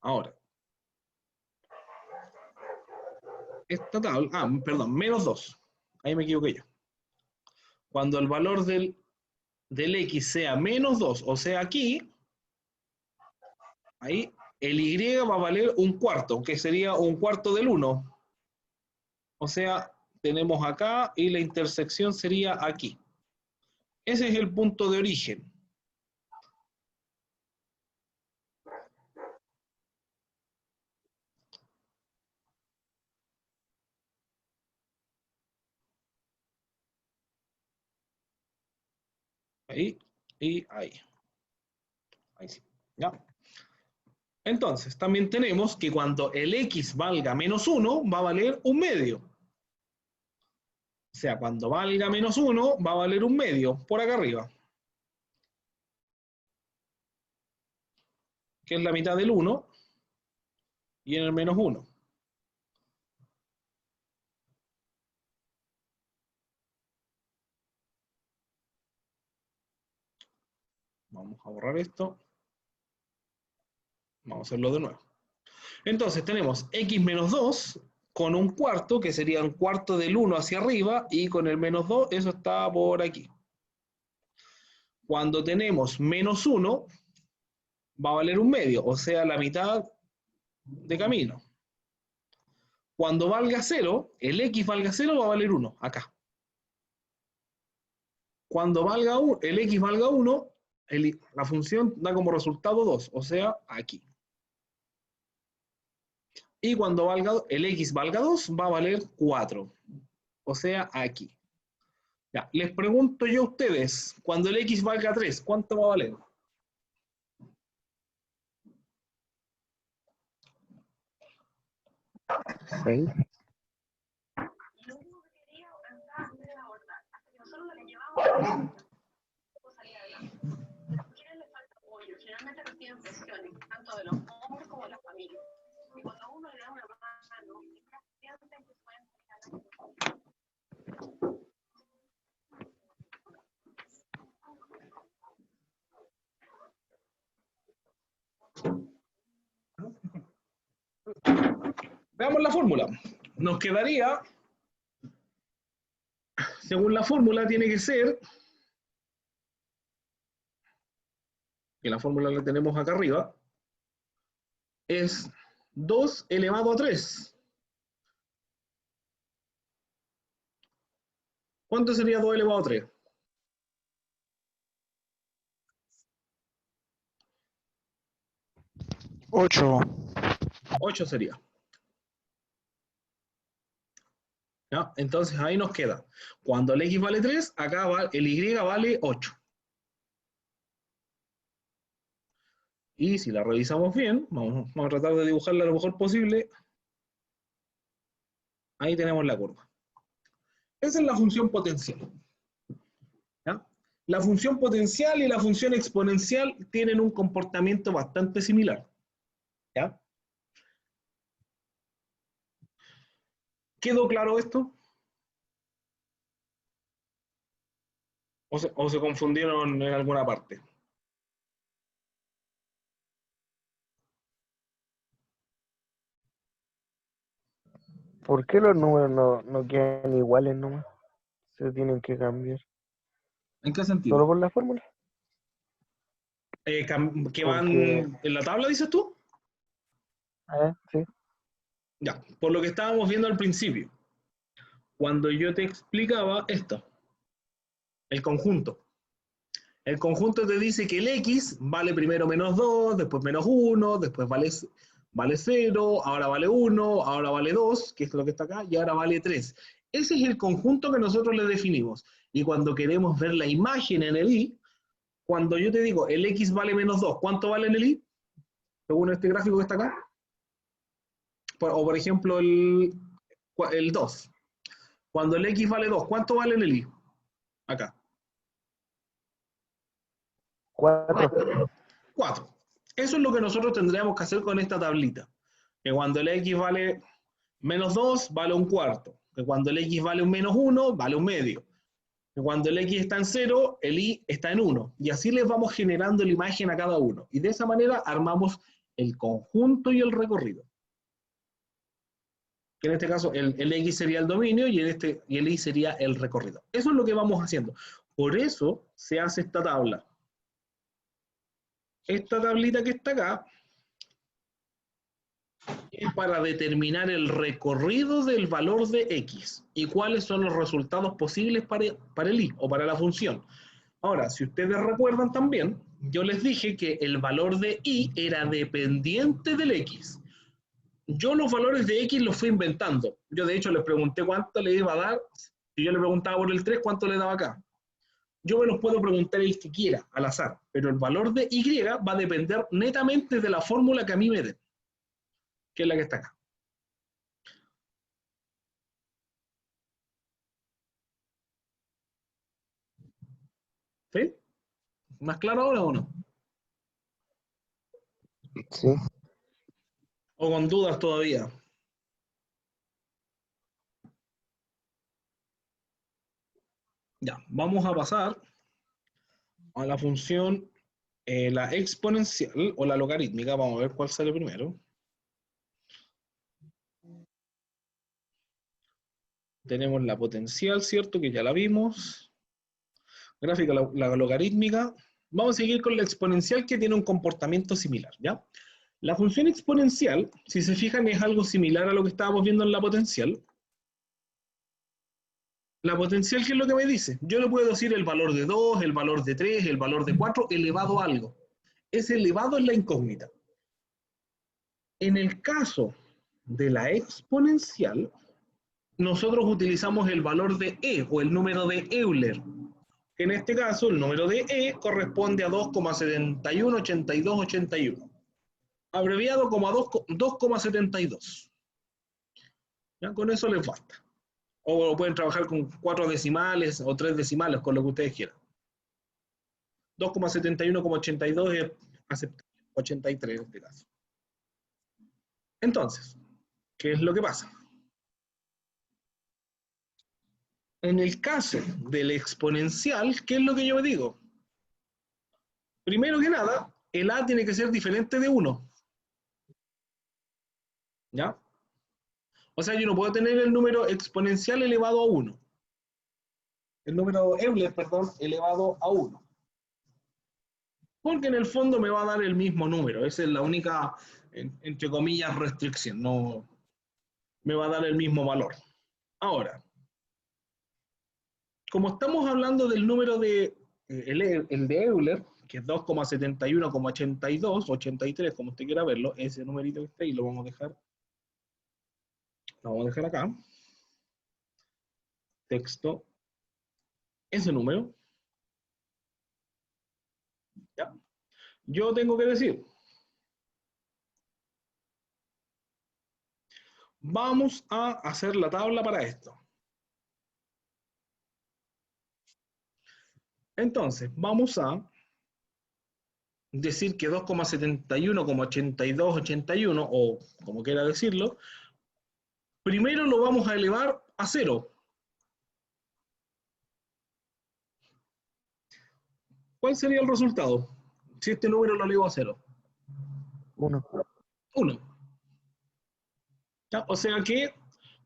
Ahora, esta tabla, perdón, menos 2. Ahí me equivoqué yo. Cuando el valor del x sea menos 2, o sea, aquí, ahí, el y va a valer un cuarto, que sería un cuarto del 1. O sea, tenemos acá y la intersección sería aquí. Ese es el punto de origen. Ahí y ahí. Ahí sí. ¿Ya? Entonces, también tenemos que cuando el x valga menos 1, va a valer un medio. O sea, cuando valga menos 1, va a valer un medio, por acá arriba. Que es la mitad del 1, y en el menos 1. Vamos a borrar esto. Vamos a hacerlo de nuevo. Entonces tenemos x menos 2 con un cuarto, que sería un cuarto del 1 hacia arriba, y con el menos 2, eso está por aquí. Cuando tenemos menos 1, va a valer un medio, o sea, la mitad de camino. Cuando valga 0, el x valga 0, va a valer 1, acá. Cuando valga el x valga 1, la función da como resultado 2, o sea, aquí. Y cuando el x valga 2, va a valer 4, o sea, aquí. Ya, les pregunto yo a ustedes, cuando el x valga 3, ¿cuánto va a valer? ¿Sí? Generalmente reciben presiones, tanto de los hombres como de las familias. Y cuando uno le da una mano, sienten que pueden Veamos la fórmula. Nos quedaría, según la fórmula, tiene que ser que la fórmula la tenemos acá arriba, es 2 elevado a 3. ¿Cuánto sería 2 elevado a 3? 8. 8 sería. ¿Ya? Entonces ahí nos queda. Cuando el X vale 3, acá el Y vale 8. Y si la revisamos bien, vamos a tratar de dibujarla lo mejor posible. Ahí tenemos la curva. Esa es la función potencial. ¿Ya? La función potencial y la función exponencial tienen un comportamiento bastante similar. ¿Ya? ¿Quedó claro esto? ¿O se confundieron en alguna parte? ¿Por qué los números no quedan iguales nomás? Se tienen que cambiar. ¿En qué ¿Solo sentido? por la fórmula? ¿Que van Porque, en la tabla, dices tú? sí. Ya, por lo que estábamos viendo al principio. Cuando yo te explicaba esto, el conjunto. El conjunto te dice que el X vale primero menos 2, después menos 1, después vale 0, ahora vale 1, ahora vale 2, que es lo que está acá, y ahora vale 3. Ese es el conjunto que nosotros le definimos. Y cuando queremos ver la imagen en el I, cuando yo te digo el X vale menos 2, ¿cuánto vale en el I? Según este gráfico que está acá. O por ejemplo el 2. Cuando el X vale 2, ¿cuánto vale en el I? Acá. 4. 4. Eso es lo que nosotros tendríamos que hacer con esta tablita. Que cuando el X vale menos 2, vale un cuarto. Que cuando el X vale un menos 1, vale un medio. Que cuando el X está en 0, el Y está en 1. Y así les vamos generando la imagen a cada uno. Y de esa manera armamos el conjunto y el recorrido. Que en este caso el X sería el dominio y el Y sería el recorrido. Eso es lo que vamos haciendo. Por eso se hace esta tabla. Esta tablita que está acá es para determinar el recorrido del valor de X y cuáles son los resultados posibles para el Y o para la función. Ahora, si ustedes recuerdan también, yo les dije que el valor de Y era dependiente del X. Yo los valores de X los fui inventando. Yo de hecho les pregunté cuánto le iba a dar. Si yo le preguntaba por el 3, ¿cuánto le daba acá? Yo me los puedo preguntar el que quiera, al azar, pero el valor de Y va a depender netamente de la fórmula que a mí me den, que es la que está acá. ¿Sí? ¿Más claro ahora o no? Sí. ¿O con dudas todavía? Ya, vamos a pasar a la función, la exponencial o la logarítmica. Vamos a ver cuál sale primero. Tenemos la potencial, ¿cierto? Que ya la vimos. Gráfica, la logarítmica. Vamos a seguir con la exponencial que tiene un comportamiento similar, ¿ya? La función exponencial, si se fijan, es algo similar a lo que estábamos viendo en la potencial. La potencial, ¿qué es lo que me dice? Yo le puedo decir el valor de 2, el valor de 3, el valor de 4, elevado a algo. Ese elevado es la incógnita. En el caso de la exponencial, nosotros utilizamos el valor de E o el número de Euler. En este caso, el número de E corresponde a 2,718281. Abreviado como a 2,72. ¿Ya? Con eso les basta. O pueden trabajar con 4 decimales o 3 decimales, con lo que ustedes quieran. 2,71,82 es aceptable. 83 en este caso. Entonces, ¿qué es lo que pasa? En el caso del exponencial, ¿qué es lo que yo me digo? Primero que nada, el A tiene que ser diferente de 1. ¿Ya? O sea, yo no puedo tener el número exponencial elevado a 1. El número Euler, perdón, elevado a 1. Porque en el fondo me va a dar el mismo número. Esa es la única, entre comillas, restricción. No me va a dar el mismo valor. Ahora, como estamos hablando del número de el de Euler, que es 2,71,82, 83, como usted quiera verlo, ese numerito que está ahí lo vamos a dejar acá. Texto, ese número. ¿Ya? Yo tengo que decir, vamos a hacer la tabla para esto. Entonces, vamos a decir que 2,71,8281, o como quiera decirlo, primero lo vamos a elevar a 0. ¿Cuál sería el resultado si este número lo elevo a 0? 1. 1. ¿Ya? O sea que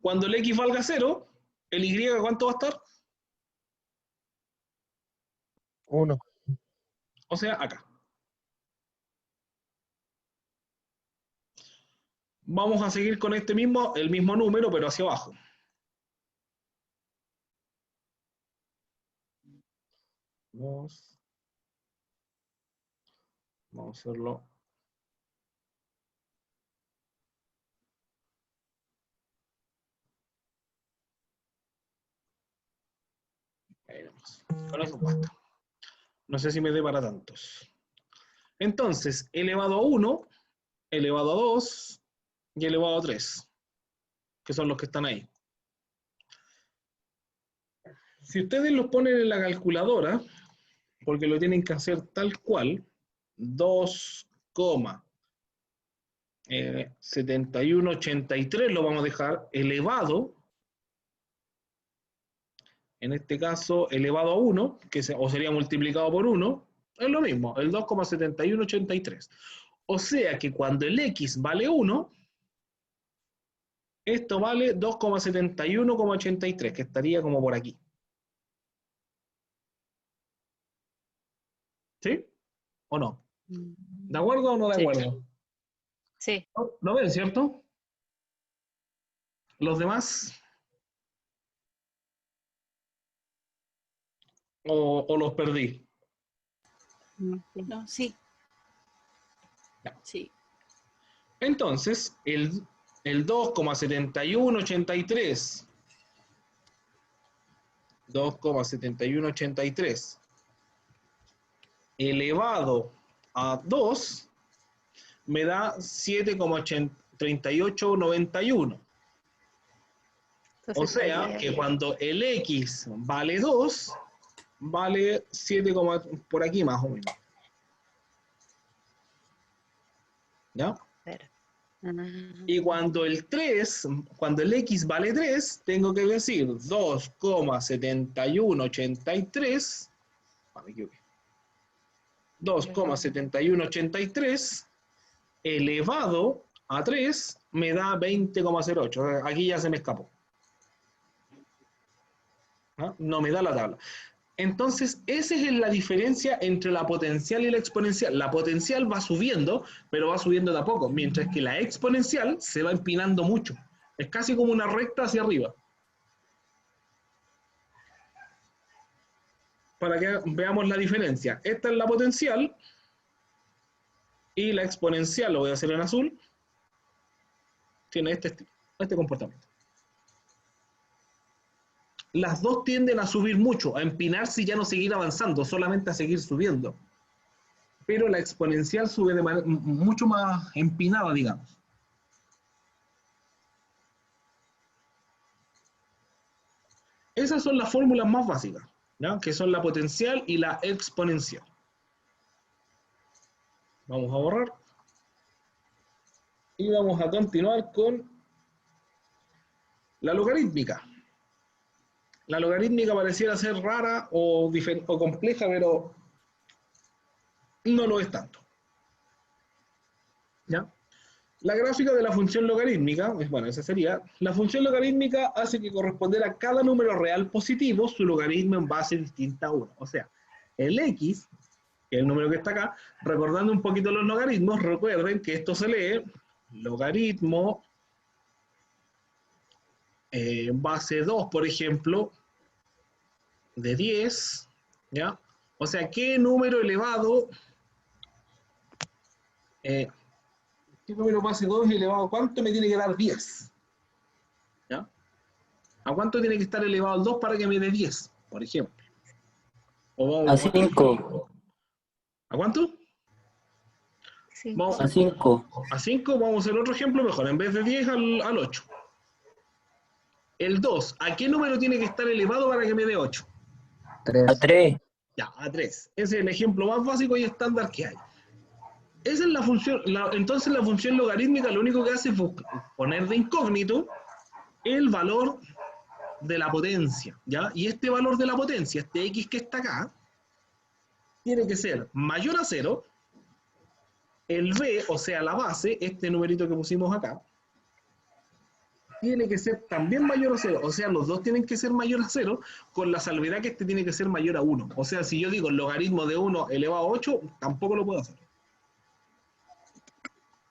cuando el x valga 0, el y ¿cuánto va a estar? 1. O sea, acá. Vamos a seguir con el mismo número, pero hacia abajo. Vamos a hacerlo. Ahí nomás. Con eso basta. No sé si me dé para tantos. Entonces, elevado a 1, elevado a 2 y elevado a 3, que son los que están ahí. Si ustedes los ponen en la calculadora, porque lo tienen que hacer tal cual, 2,7183 lo vamos a dejar elevado, en este caso elevado a 1, o sería multiplicado por 1, es lo mismo, el 2,7183. O sea que cuando el x vale 1, esto vale 2,71,83, que estaría como por aquí. ¿Sí? ¿O no? ¿De acuerdo o no de acuerdo? Sí. ¿Lo ven, cierto? ¿Los demás? ¿O los perdí? No, sí. Ya. Sí. Entonces, el 2,7183 elevado a 2 me da 7,3891. O sea que cuando el x vale 2, vale 7, por aquí más o menos. ¿Ya? Y cuando el x vale 3, tengo que decir 2,7183, me equivoqué, 2,7183 elevado a 3 me da 20,08. Aquí ya se me escapó. No me da la tabla. Entonces, esa es la diferencia entre la potencial y la exponencial. La potencial va subiendo, pero va subiendo de a poco, mientras que la exponencial se va empinando mucho. Es casi como una recta hacia arriba. Para que veamos la diferencia. Esta es la potencial y la exponencial, lo voy a hacer en azul, tiene este comportamiento. Las dos tienden a subir mucho, a empinarse y ya no seguir avanzando, solamente a seguir subiendo. Pero la exponencial sube de manera mucho más empinada, digamos. Esas son las fórmulas más básicas, ¿ya? Que son la potencial y la exponencial. Vamos a borrar. Y vamos a continuar con la logarítmica. La logarítmica pareciera ser rara o compleja, pero no lo es tanto. ¿Ya? La gráfica de la función logarítmica, bueno, esa sería, la función logarítmica hace que corresponder a cada número real positivo, su logaritmo en base distinta a 1. O sea, el x que es el número que está acá. Recordando un poquito los logaritmos, recuerden que esto se lee logaritmo base 2, por ejemplo, de 10, ¿ya? O sea, ¿qué número elevado, qué número base 2 elevado, cuánto me tiene que dar 10? ¿Ya? ¿A cuánto tiene que estar elevado el 2 para que me dé 10, por ejemplo? A 5. ¿A cuánto? Sí. Vamos, A 5. a 5, vamos a hacer otro ejemplo mejor, en vez de 10 al 8. El 2, ¿a qué número tiene que estar elevado para que me dé 8? A 3. Ya, a 3. Ese es el ejemplo más básico y estándar que hay. Esa es la función, entonces la función logarítmica lo único que hace es poner de incógnito el valor de la potencia, ¿ya? Y este valor de la potencia, este x que está acá, tiene que ser mayor a 0, el b, o sea, la base, este numerito que pusimos acá, tiene que ser también mayor a 0, o sea, los dos tienen que ser mayor a 0, con la salvedad que este tiene que ser mayor a 1. O sea, si yo digo el logaritmo de 1 elevado a 8, tampoco lo puedo hacer.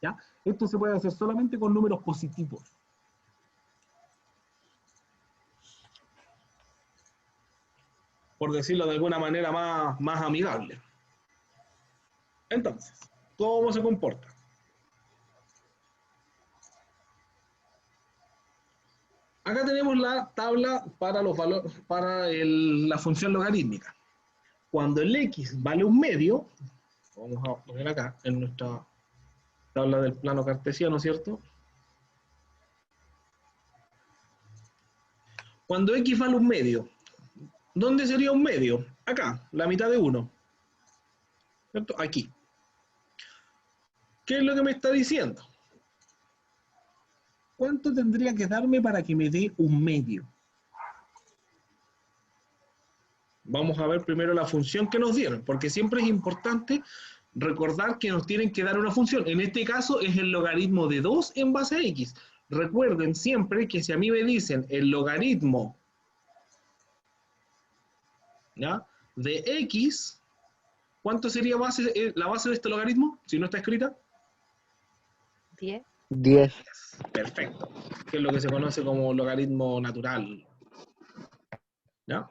¿Ya? Esto se puede hacer solamente con números positivos. Por decirlo de alguna manera más amigable. Entonces, ¿cómo se comporta? Acá tenemos la tabla para los valores, para la función logarítmica. Cuando el x vale un medio, vamos a poner acá en nuestra tabla del plano cartesiano, ¿cierto? Cuando x vale un medio, ¿dónde sería un medio? Acá, la mitad de 1. ¿Cierto? Aquí. ¿Qué es lo que me está diciendo? ¿Cuánto tendría que darme para que me dé un medio? Vamos a ver primero la función que nos dieron, porque siempre es importante recordar que nos tienen que dar una función. En este caso es el logaritmo de 2 en base a x. Recuerden siempre que si a mí me dicen el logaritmo, ¿ya?, de x, ¿cuánto sería la base de este logaritmo? Si no está escrita. 10. 10. Perfecto. Que es lo que se conoce como logaritmo natural. ¿Ya?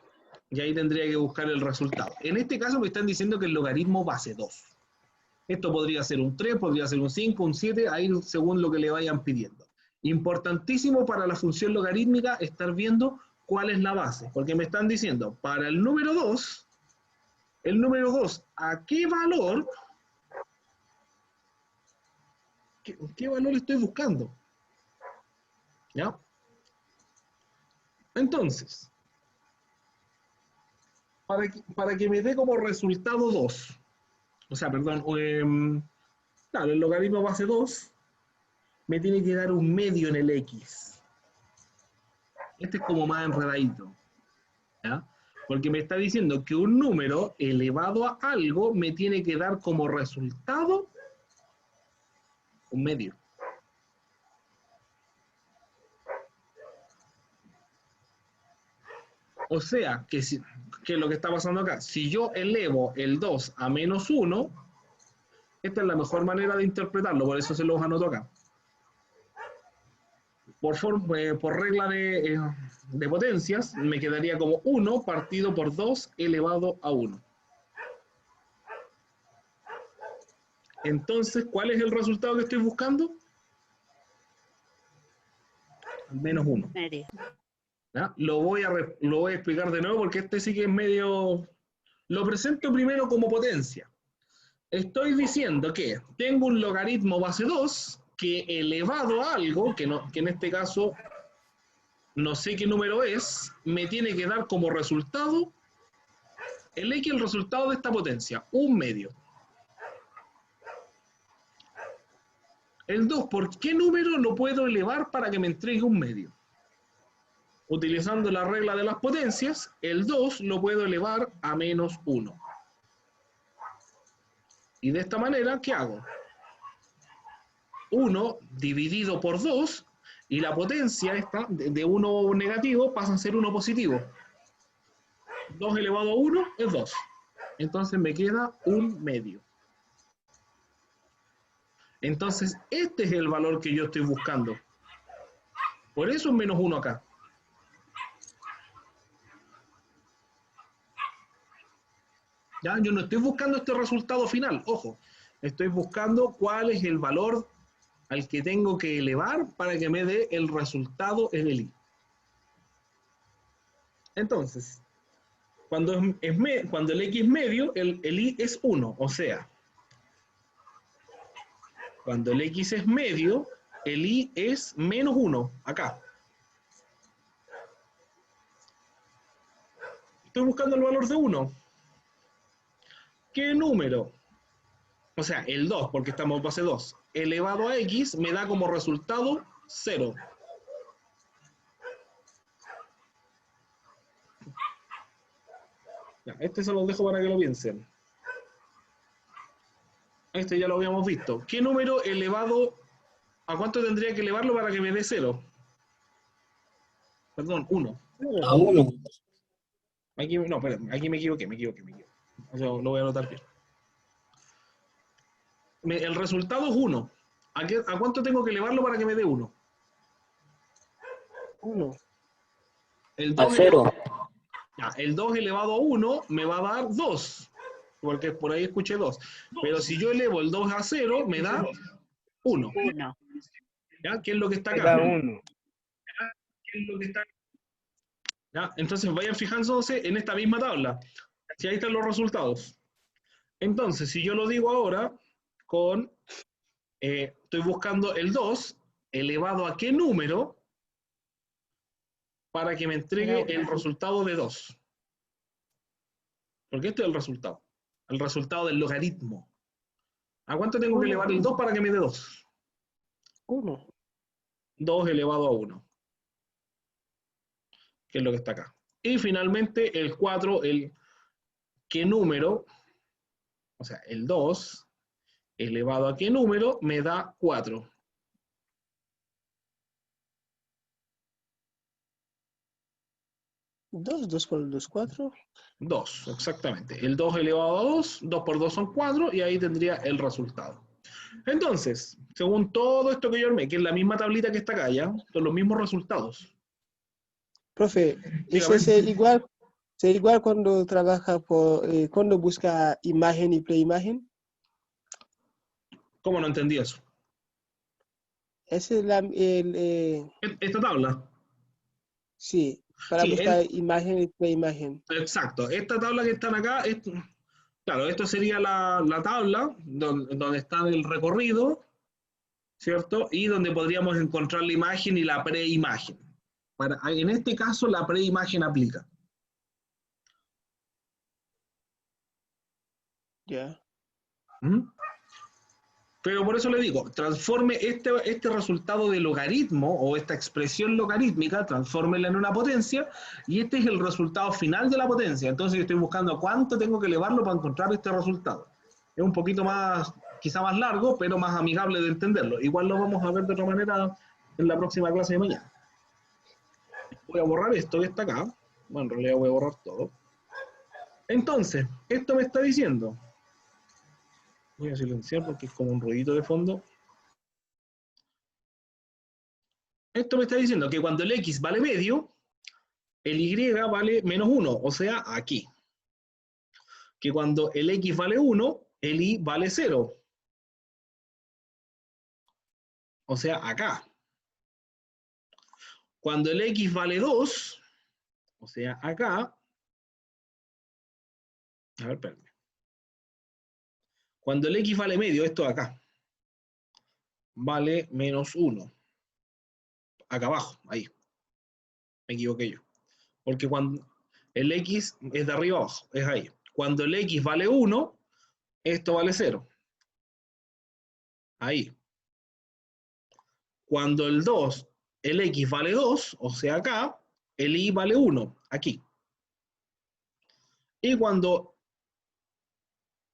Y ahí tendría que buscar el resultado. En este caso me están diciendo que el logaritmo base 2. Esto podría ser un 3, podría ser un 5, un 7, ahí según lo que le vayan pidiendo. Importantísimo para la función logarítmica estar viendo cuál es la base. Porque me están diciendo, para el número 2, ¿a qué valor? ¿Qué valor estoy buscando? ¿Ya? Entonces, para que me dé como resultado 2, o sea, perdón, claro, el logaritmo base 2 me tiene que dar un medio en el x. Este es como más enredadito, ¿ya? Porque me está diciendo que un número elevado a algo me tiene que dar como resultado un medio. O sea, que es lo que está pasando acá. Si yo elevo el 2 a menos 1, esta es la mejor manera de interpretarlo, por eso se los anoto acá. Por regla de potencias, me quedaría como 1 partido por 2 elevado a 1. Entonces, ¿cuál es el resultado que estoy buscando? Menos 1. Medio. ¿Ya? Lo voy a explicar de nuevo porque este sí que es medio... Lo presento primero como potencia. Estoy diciendo que tengo un logaritmo base 2 que elevado a algo, que en este caso no sé qué número es, me tiene que dar como resultado el x, el resultado de esta potencia, un medio. El 2, ¿por qué número lo puedo elevar para que me entregue un medio? Utilizando la regla de las potencias, el 2 lo puedo elevar a menos 1. Y de esta manera, ¿qué hago? 1 dividido por 2, y la potencia esta, de 1 negativo, pasa a ser 1 positivo. 2 elevado a 1 es 2. entonces me queda 1/2. Entonces, este es el valor que yo estoy buscando. Por eso es menos 1 acá. ¿Ya? Yo no estoy buscando este resultado final, ojo. Estoy buscando cuál es el valor al que tengo que elevar para que me dé el resultado en el i. Entonces, cuando el x es medio, el i es 1. O sea, cuando el x es medio, el i es menos 1, acá. Estoy buscando el valor de 1. ¿Qué número? O sea, el 2, porque estamos en base 2, elevado a x me da como resultado 0. Ya, este se los dejo para que lo piensen. Este ya lo habíamos visto. ¿Qué número elevado a cuánto tendría que elevarlo para que me dé 0? Perdón, 1. A 1. Aquí, no, espérame, aquí me equivoqué. O sea, lo voy a anotar bien. El resultado es 1. ¿A cuánto tengo que elevarlo para que me dé 1? 1. El A 2 0. Ya, el 2 elevado a 1 me va a dar 2, porque por ahí escuché 2. Pero si yo elevo el 2 a 0, me da 1. 1. ¿Ya? ¿Qué es lo que está acá? Era 1. ¿Ya? Entonces vayan fijándose en esta misma tabla. Si ahí están los resultados. Entonces, si yo lo digo ahora, estoy buscando el 2 elevado a qué número para que me entregue el resultado de 2. Porque este es el resultado del logaritmo. ¿A cuánto tengo que elevar el 2 para que me dé 2? 1. 2 elevado a 1, que es lo que está acá. Y finalmente el 4, ¿qué número? O sea, el 2 elevado a qué número me da 4. ¿2 por 2, 4? 2, exactamente. El 2 elevado a 2, 2 por 2 son 4, y ahí tendría el resultado. Entonces, según todo esto que yo armé, que es la misma tablita que está acá, ¿ya? Son los mismos resultados. Profe, Dígame. ¿es igual cuando trabaja cuando busca imagen y preimagen? ¿Cómo no entendí eso? Esa es Esta tabla. sí, para Sí, buscar imagen y preimagen. exacto. Esta tabla que están acá, claro, esto sería la tabla donde está el recorrido, ¿cierto? Y donde podríamos encontrar la imagen y la preimagen. En este caso, la preimagen aplica. Ya. ¿Mm? Pero por eso le digo, transforme este resultado de logaritmo o esta expresión logarítmica, transfórmela en una potencia, y este es el resultado final de la potencia. Entonces yo estoy buscando cuánto tengo que elevarlo para encontrar este resultado. Es un poquito más, quizá más largo, pero más amigable de entenderlo. Igual lo vamos a ver de otra manera en la próxima clase de mañana. Voy a borrar esto que está acá. Bueno, en realidad voy a borrar todo. Entonces, esto me está diciendo... Voy a silenciar porque es como un ruidito de fondo. Esto me está diciendo que cuando el x vale medio, el y vale menos 1, o sea, aquí. Que cuando el x vale 1, el y vale 0. O sea, acá. Cuando el x vale 2, o sea, acá. A ver, espérame. Cuando el x vale medio, esto de acá, vale menos 1. Acá abajo, ahí. Me equivoqué yo. Porque cuando el x es de arriba abajo, es ahí. Cuando el x vale 1, esto vale 0. Ahí. Cuando el x vale 2, o sea acá, el y vale 1, aquí. Y cuando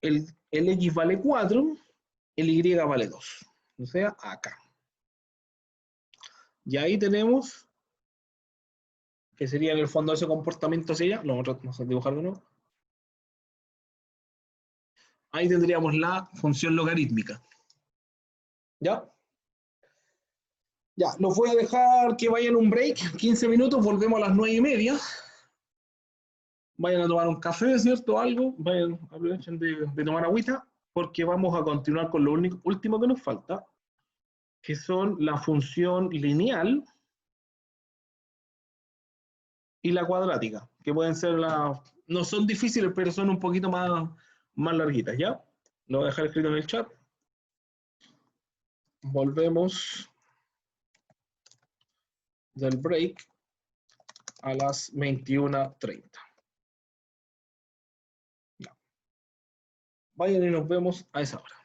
el x vale 4, el y vale 2, o sea acá. Y ahí tenemos, que sería en el fondo ese comportamiento hacia allá, lo vamos a dibujar de nuevo. Ahí tendríamos la función logarítmica. ¿Ya? Ya, los voy a dejar que vayan un break, 15 minutos, volvemos a las 9:30. Vayan a tomar un café, ¿cierto? Algo, vayan, aprovechen de tomar agüita, porque vamos a continuar con lo último que nos falta, que son la función lineal y la cuadrática, que pueden ser no son difíciles, pero son un poquito más larguitas, ¿ya? Lo voy a dejar escrito en el chat. Volvemos del break a las 21:30. Vayan y nos vemos a esa hora.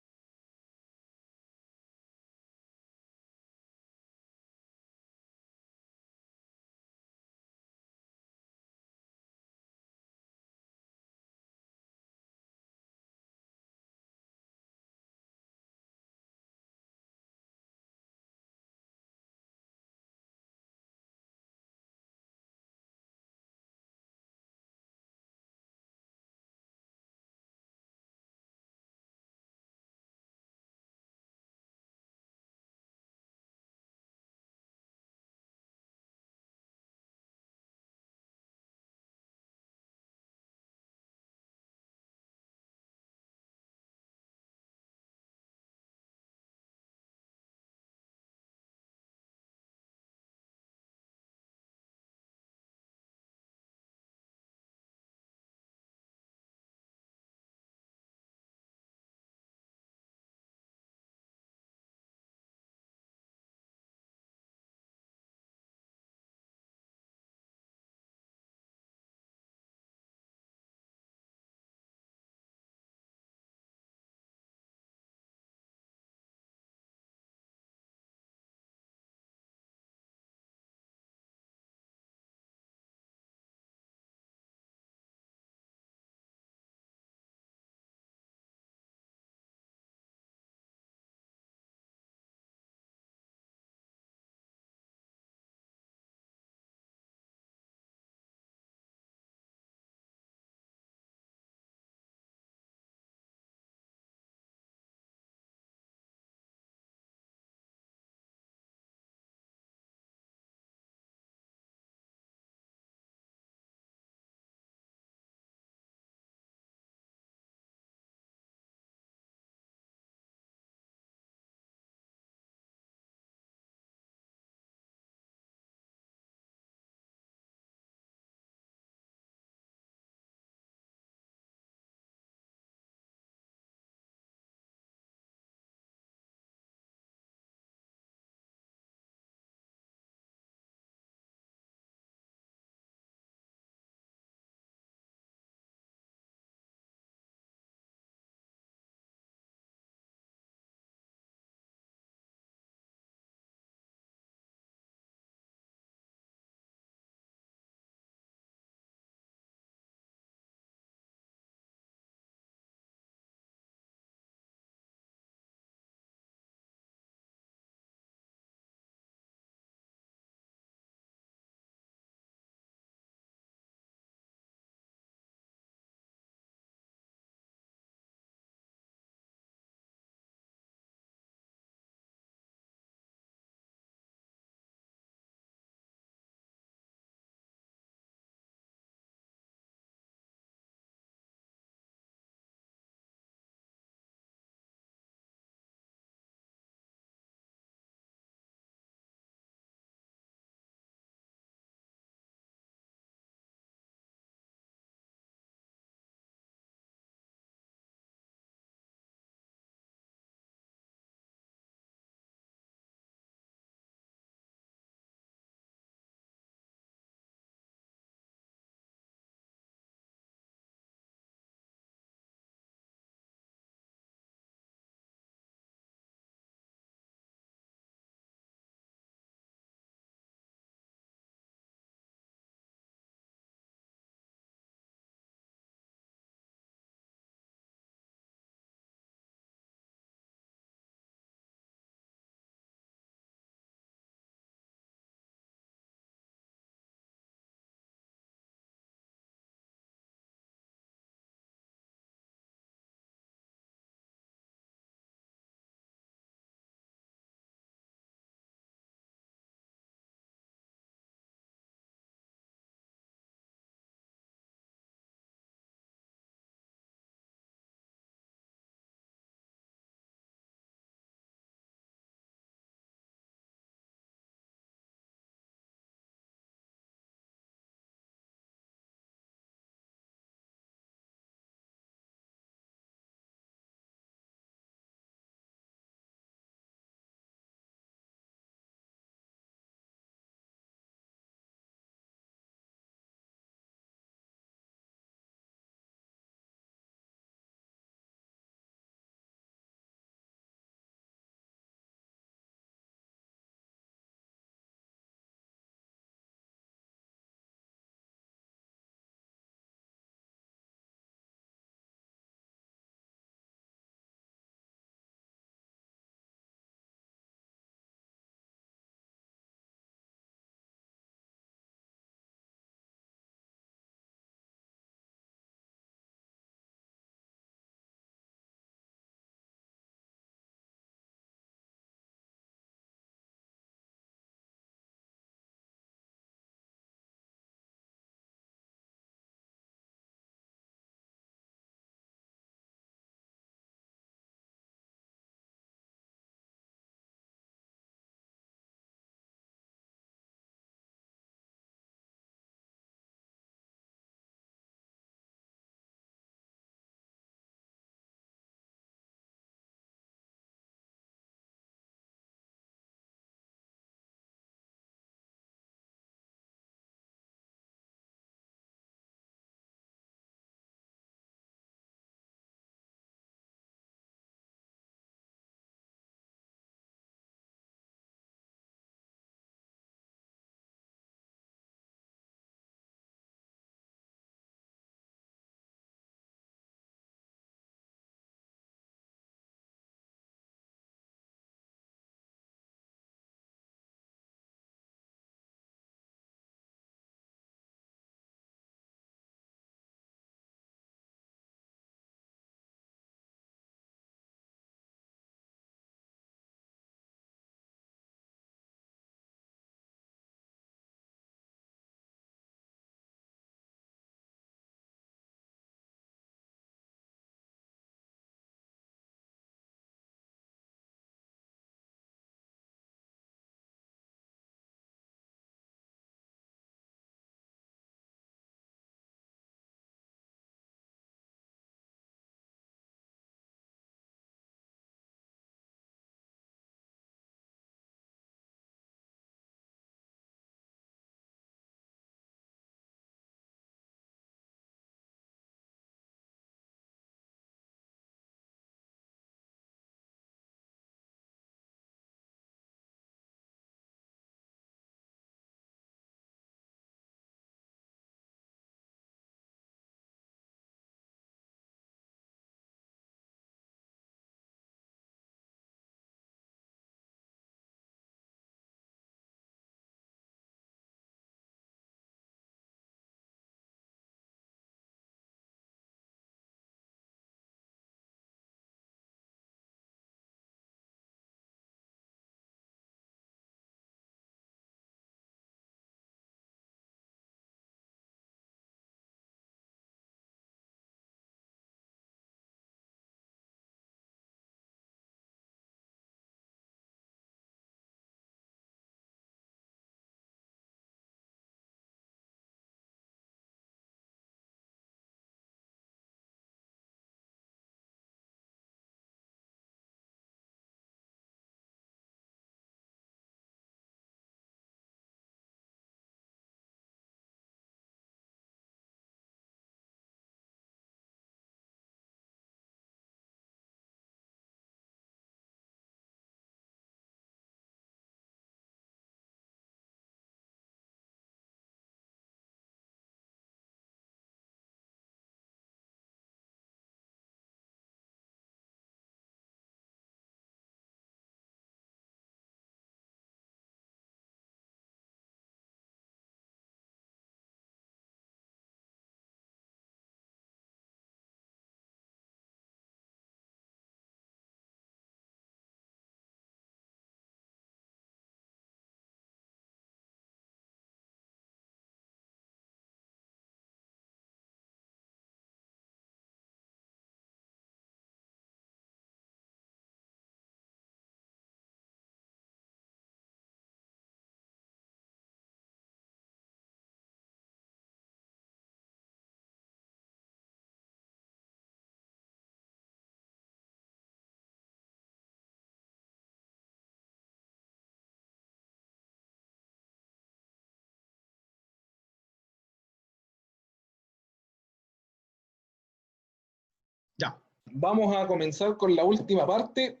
Ya, vamos a comenzar con la última parte,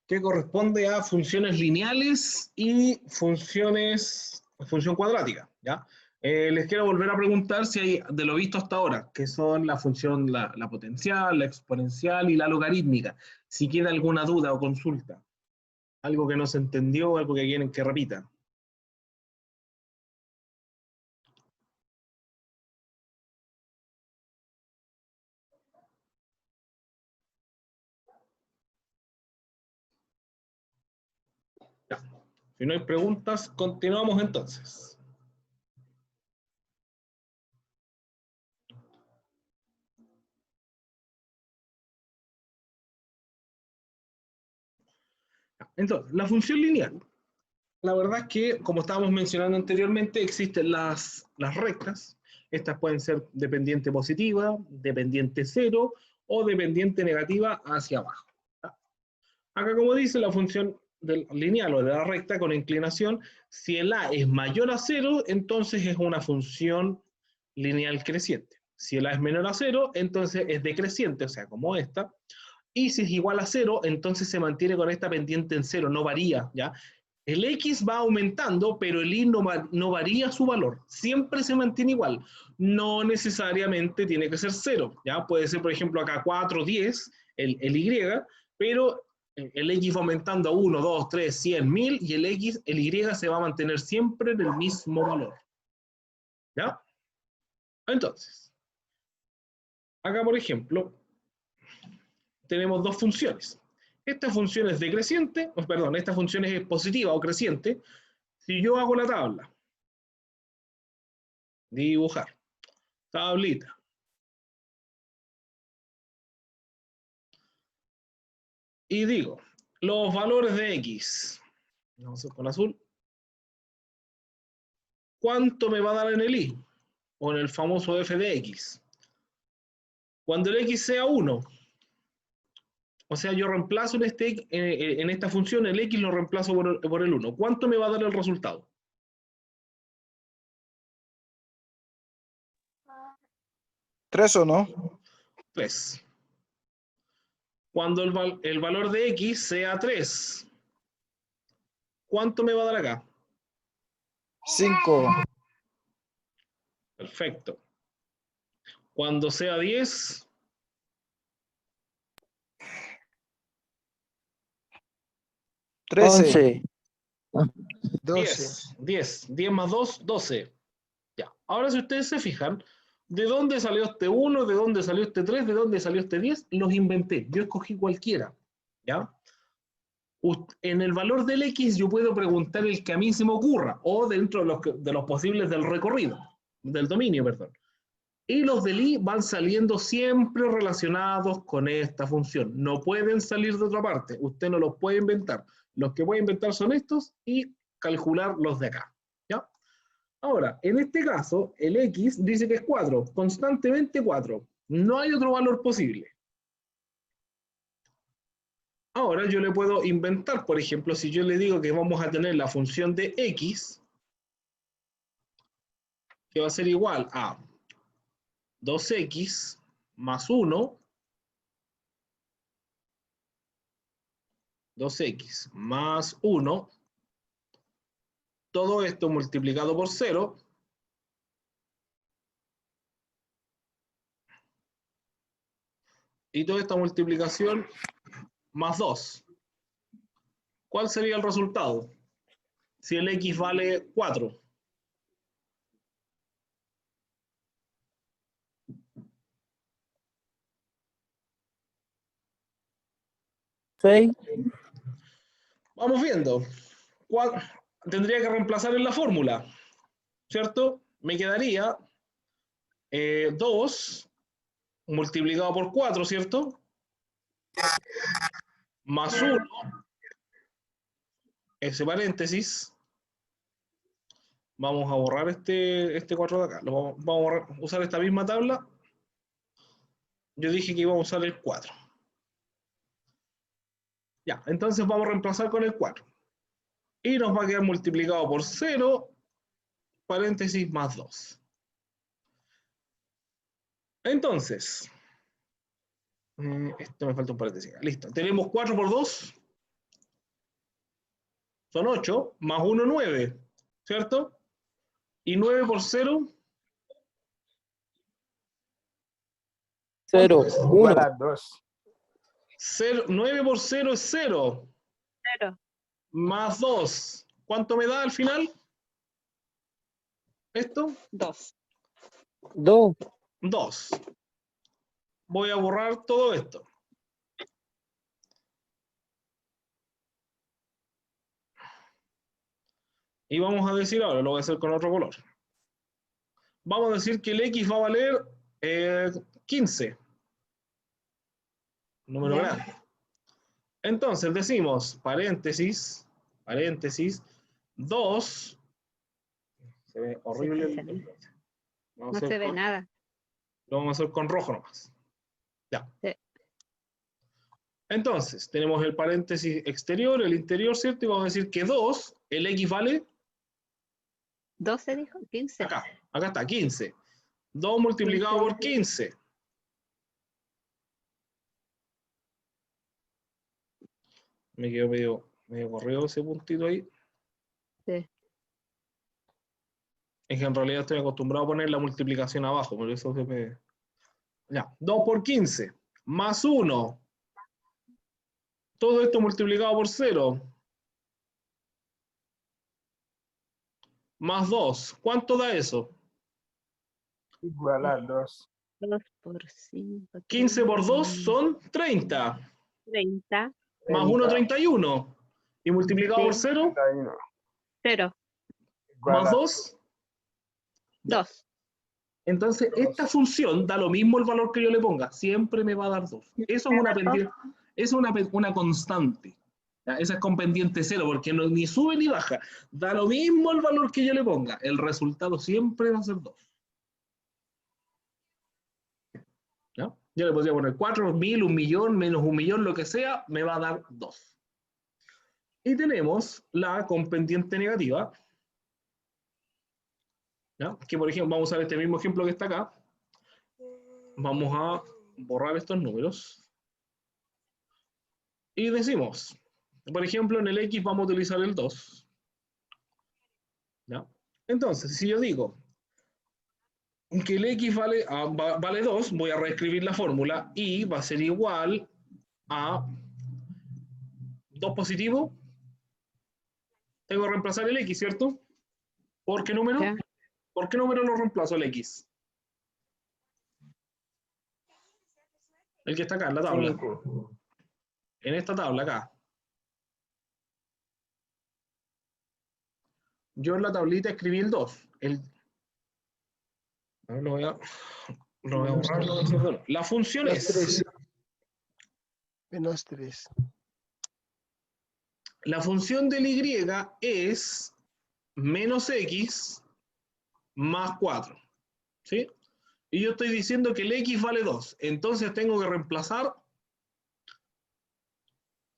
que corresponde a funciones lineales y función cuadrática, ¿ya? Les quiero volver a preguntar si hay, de lo visto hasta ahora, que son la función, la potencial, la exponencial y la logarítmica. Si queda alguna duda o consulta, algo que no se entendió, algo que quieren que repita. Ya. Si no hay preguntas, continuamos entonces. Entonces, la función lineal. La verdad es que, como estábamos mencionando anteriormente, existen las rectas. Estas pueden ser dependiente positiva, dependiente cero o dependiente negativa hacia abajo. Acá, como dice, la función del lineal o de la recta con inclinación, si el a es mayor a 0, entonces es una función lineal creciente. Si el a es menor a 0, entonces es decreciente, o sea, como esta. Y si es igual a 0, entonces se mantiene con esta pendiente en 0, no varía, ¿ya? El x va aumentando, pero el y no varía su valor. Siempre se mantiene igual. No necesariamente tiene que ser 0, ¿ya? Puede ser, por ejemplo, acá 4, 10, el y, pero el x va aumentando a 1, 2, 3, 100, 1000, y el y se va a mantener siempre en el mismo valor. ¿Ya? Entonces, acá, por ejemplo, tenemos dos funciones. Esta función es decreciente, perdón, esta función es positiva o creciente. Si yo hago la tabla, dibujar, tablita, y digo, los valores de x, vamos a hacer con azul, ¿cuánto me va a dar en el y? O en el famoso f de x. Cuando el x sea 1, o sea, yo reemplazo en esta función, el x lo reemplazo por el 1. ¿Cuánto me va a dar el resultado? 3 o no. 3. Cuando el valor de x sea 3, ¿cuánto me va a dar acá? 5. Perfecto. Cuando sea 10, 13. 11. 12. 10 más 2, 12. Ya. Ahora, si ustedes se fijan, ¿de dónde salió este 1? ¿De dónde salió este 3? ¿De dónde salió este 10? Los inventé. Yo escogí cualquiera. ¿Ya? En el valor del x yo puedo preguntar el que a mí se me ocurra, o dentro de los posibles del recorrido, del dominio, perdón. Y los del y van saliendo siempre relacionados con esta función. No pueden salir de otra parte. Usted no los puede inventar. Los que puede inventar son estos y calcular los de acá. ¿Ya? Ahora, en este caso, el x dice que es 4, constantemente 4. No hay otro valor posible. Ahora yo le puedo inventar, por ejemplo, si yo le digo que vamos a tener la función de x, que va a ser igual a 2x más 1, 2x más 1, todo esto multiplicado por 0, y toda esta multiplicación más 2. ¿Cuál sería el resultado? Si el x vale 4. Vamos viendo. Tendría que reemplazar en la fórmula, ¿cierto? Me quedaría 2 multiplicado por 4, ¿cierto? Más 1, ese paréntesis. Vamos a borrar este 4 de acá. Vamos a usar esta misma tabla. Yo dije que íbamos a usar el 4. Ya, entonces vamos a reemplazar con el 4. Y nos va a quedar multiplicado por 0, paréntesis más 2. Entonces, Esto me falta un paréntesis. Listo. Tenemos 4 por 2. Son 8, más 1, 9. ¿Cierto? Y 9 por 0. 0, 1. Igual a 2. 9 por 0 es 0. 0. Más 2. ¿Cuánto me da al final? ¿Esto? 2. 2. 2. Voy a borrar todo esto. Y vamos a decir ahora, lo voy a hacer con otro color. Vamos a decir que el X va a valer 15. Número grande. Entonces decimos, paréntesis, 2. Se ve horrible. No se ve nada. Lo vamos a hacer con rojo nomás. Ya. Sí. Entonces, tenemos el paréntesis exterior, el interior, ¿cierto? Y vamos a decir que 2, el X vale 12 dijo, 15. acá está, 15. 2 multiplicado por 15. Me quedó medio corrido ese puntito ahí. Sí. Es que en realidad estoy acostumbrado a poner la multiplicación abajo, por eso se me... Ya, 2 por 15, más 1. Todo esto multiplicado por 0. Más 2. ¿Cuánto da eso? Igual a 2. 2 por 5. 15 por 2 son 30. 30. Más 1, 31. Y multiplicado Sí. por 0, 0. más 2, 2. Entonces, esta función da lo mismo el valor que yo le ponga. Siempre me va a dar 2. Eso es una pendiente, es una constante. ¿Ya? Esa es con pendiente 0, porque no, ni sube ni baja. Da lo mismo el valor que yo le ponga. El resultado siempre va a ser 2. ¿Ya? Yo le podría poner 4, 1000, 1.000.000, menos 1.000.000, lo que sea, me va a dar 2. Y tenemos la con pendiente negativa. ¿Ya? Que por ejemplo, vamos a usar este mismo ejemplo que está acá. Vamos a borrar estos números. Y decimos, por ejemplo, en el X vamos a utilizar el 2. ¿Ya? Entonces, si yo digo que el X vale 2, voy a reescribir la fórmula y va a ser igual a 2 positivo. Tengo que reemplazar el X, ¿cierto? ¿Por qué número? Ya. ¿Por qué número lo reemplazo el X? El que está acá en la tabla. 5. En esta tabla acá. Yo en la tablita escribí el 2. A ver, lo voy a borrar. La función Más es... 3. Menos 3. La función del Y es menos X más 4. ¿Sí? Y yo estoy diciendo que el X vale 2. Entonces tengo que reemplazar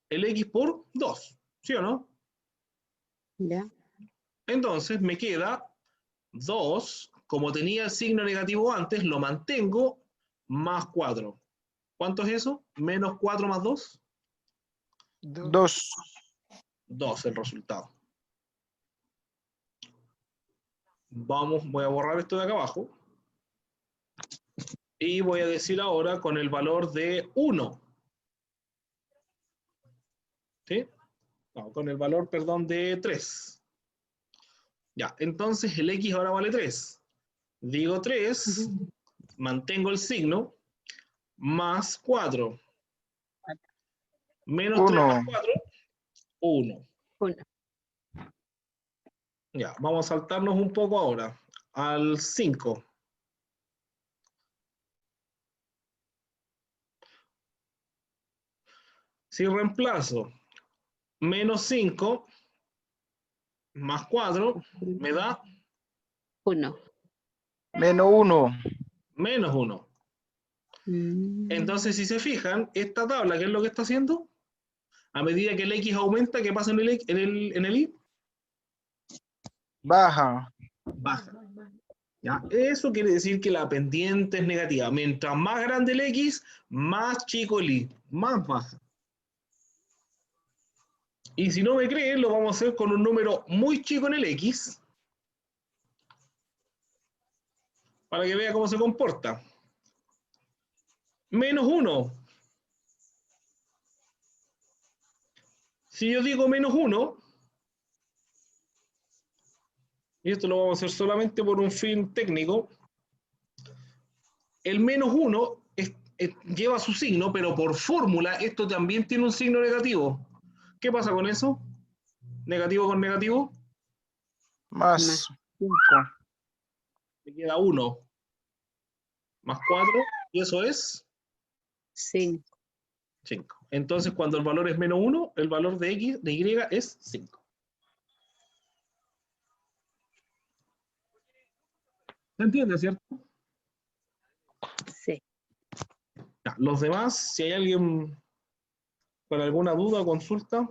el X por 2. ¿Sí o no? Ya. Entonces me queda 2. Como tenía el signo negativo antes, lo mantengo, más 4. ¿Cuánto es eso? Menos 4 más 2. 2. 2 el resultado. Voy a borrar esto de acá abajo. Y voy a decir ahora con el valor de 1. ¿Sí? No, con el valor, perdón, de 3. Ya, entonces el X ahora vale 3. Digo 3, mantengo el signo, más 4. Menos 3 más 4, 1. 1. Ya, vamos a saltarnos un poco ahora al 5. Si reemplazo menos 5 más 4, me da 1. Menos 1. menos 1. Entonces, si se fijan, esta tabla, ¿qué es lo que está haciendo? A medida que el X aumenta, ¿qué pasa en el Y? Baja. Baja. ¿Ya? Eso quiere decir que la pendiente es negativa. Mientras más grande el X, más chico el Y, más baja. Y si no me creen, lo vamos a hacer con un número muy chico en el X, para que vea cómo se comporta. Menos 1. Si yo digo menos 1, y esto lo vamos a hacer solamente por un fin técnico, el menos 1 lleva su signo, pero por fórmula esto también tiene un signo negativo. ¿Qué pasa con eso? Negativo con negativo. Más 5. Me queda 1. Más 4, y eso es 5. 5. Entonces, cuando el valor es menos 1, el valor de X, de Y es 5. ¿Se entiende, cierto? Sí. Ya, los demás, si hay alguien con alguna duda o consulta.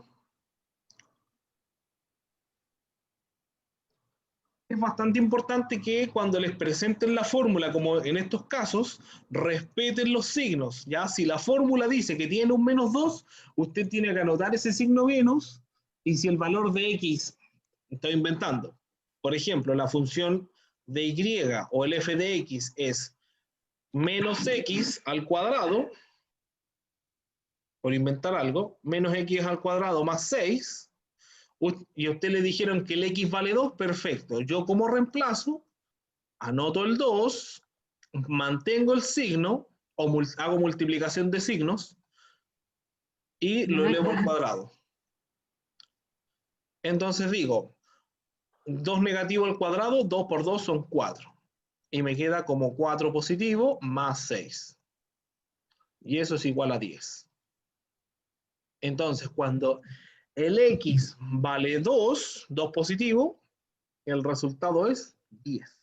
Es bastante importante que cuando les presenten la fórmula, como en estos casos, respeten los signos. ¿Ya? Si la fórmula dice que tiene un menos 2, usted tiene que anotar ese signo menos, y si el valor de X, estoy inventando, por ejemplo, la función de Y o el f de X es menos X al cuadrado, por inventar algo, menos X al cuadrado más 6, y a usted le dijeron que el X vale 2, perfecto. Yo como reemplazo, anoto el 2, mantengo el signo, o hago multiplicación de signos, y lo elevo al cuadrado. Entonces digo, 2 negativo al cuadrado, 2 por 2 son 4. Y me queda como 4 positivo más 6. Y eso es igual a 10. Entonces, cuando el X vale 2, 2 positivo, el resultado es 10.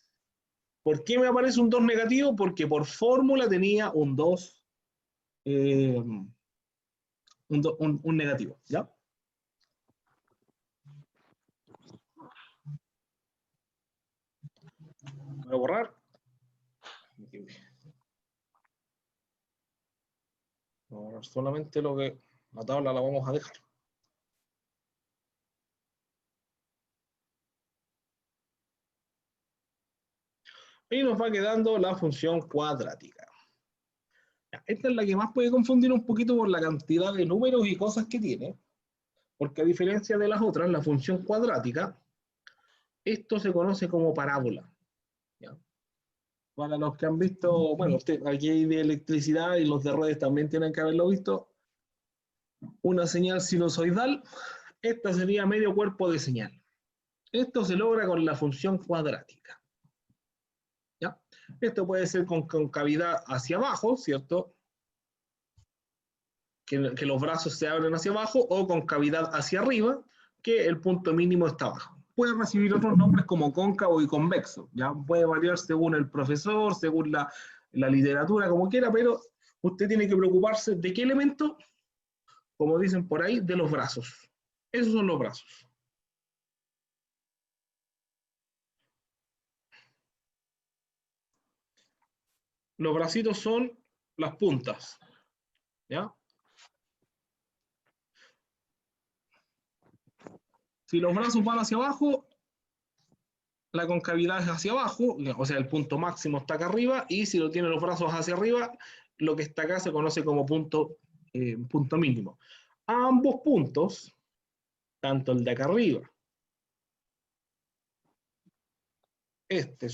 ¿Por qué me aparece un 2 negativo? Porque por fórmula tenía un 2, un negativo, ¿ya? Voy a borrar. Voy a borrar solamente lo que la tabla la vamos a dejar. Y nos va quedando la función cuadrática. Esta es la que más puede confundir un poquito por la cantidad de números y cosas que tiene, porque a diferencia de las otras, la función cuadrática, esto se conoce como parábola. ¿Ya? Para los que han visto, bueno, aquí hay de electricidad y los de redes también tienen que haberlo visto, una señal sinusoidal, esta sería medio cuerpo de señal. Esto se logra con la función cuadrática. ¿Ya? Esto puede ser con concavidad hacia abajo, ¿cierto? Que los brazos se abren hacia abajo, o concavidad hacia arriba, que el punto mínimo está abajo. Puede recibir otros nombres como cóncavo y convexo, ¿ya? Puede variar según el profesor, según la literatura, como quiera, pero usted tiene que preocuparse de qué elemento, como dicen por ahí, de los brazos. Esos son los brazos. Los bracitos son las puntas, ¿ya? Si los brazos van hacia abajo, la concavidad es hacia abajo, o sea, el punto máximo está acá arriba, y si lo tienen los brazos hacia arriba, lo que está acá se conoce como punto mínimo. A ambos puntos, tanto el de acá arriba, este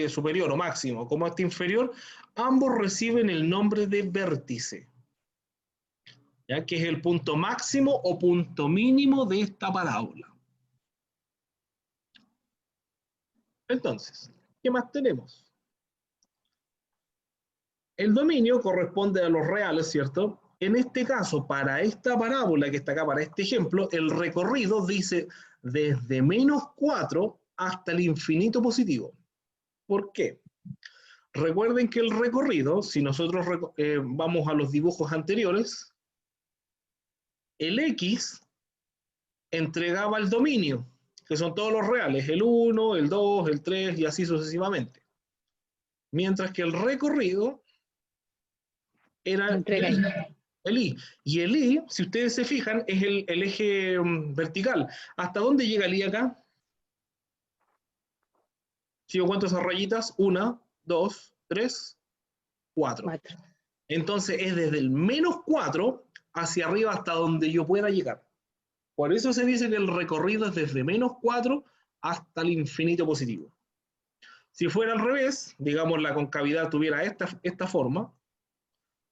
superior o máximo, como este inferior, ambos reciben el nombre de vértice, ¿ya? Que es el punto máximo o punto mínimo de esta parábola. Entonces, ¿qué más tenemos? El dominio corresponde a los reales, ¿cierto? En este caso, para esta parábola que está acá, para este ejemplo, el recorrido dice desde menos 4 hasta el infinito positivo. ¿Por qué? Recuerden que el recorrido, si nosotros vamos a los dibujos anteriores, el X entregaba el dominio, que son todos los reales, el 1, el 2, el 3 y así sucesivamente. mientras que el recorrido era Entrega ahí. el I. Y el I, si ustedes se fijan, es el eje vertical. ¿Hasta dónde llega el I acá? Si yo cuento esas rayitas, 1, 2, 3, 4. 4. Entonces es desde el -4 hacia arriba hasta donde yo pueda llegar. Por eso se dice que el recorrido es desde -4 hasta el infinito positivo. Si fuera al revés, digamos la concavidad tuviera esta forma,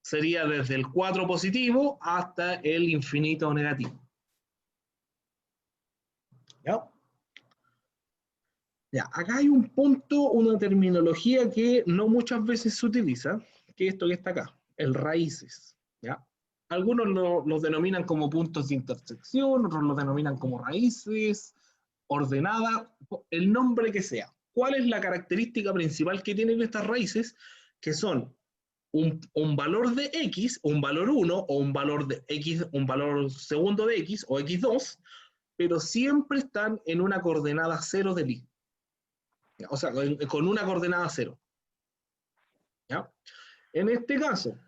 sería desde el 4 positivo hasta el infinito negativo. ¿Ya? Ya, acá hay un punto, una terminología que no muchas veces se utiliza, que es esto que está acá, el raíces. ¿Ya? Algunos los denominan como puntos de intersección, otros los denominan como raíces, ordenada, el nombre que sea. ¿Cuál es la característica principal que tienen estas raíces? Que son un valor de x, un valor 1, o un valor de x, un valor segundo de x, o x2, pero siempre están en una coordenada 0 del i. O sea, con una coordenada 0. ¿Ya? En este caso,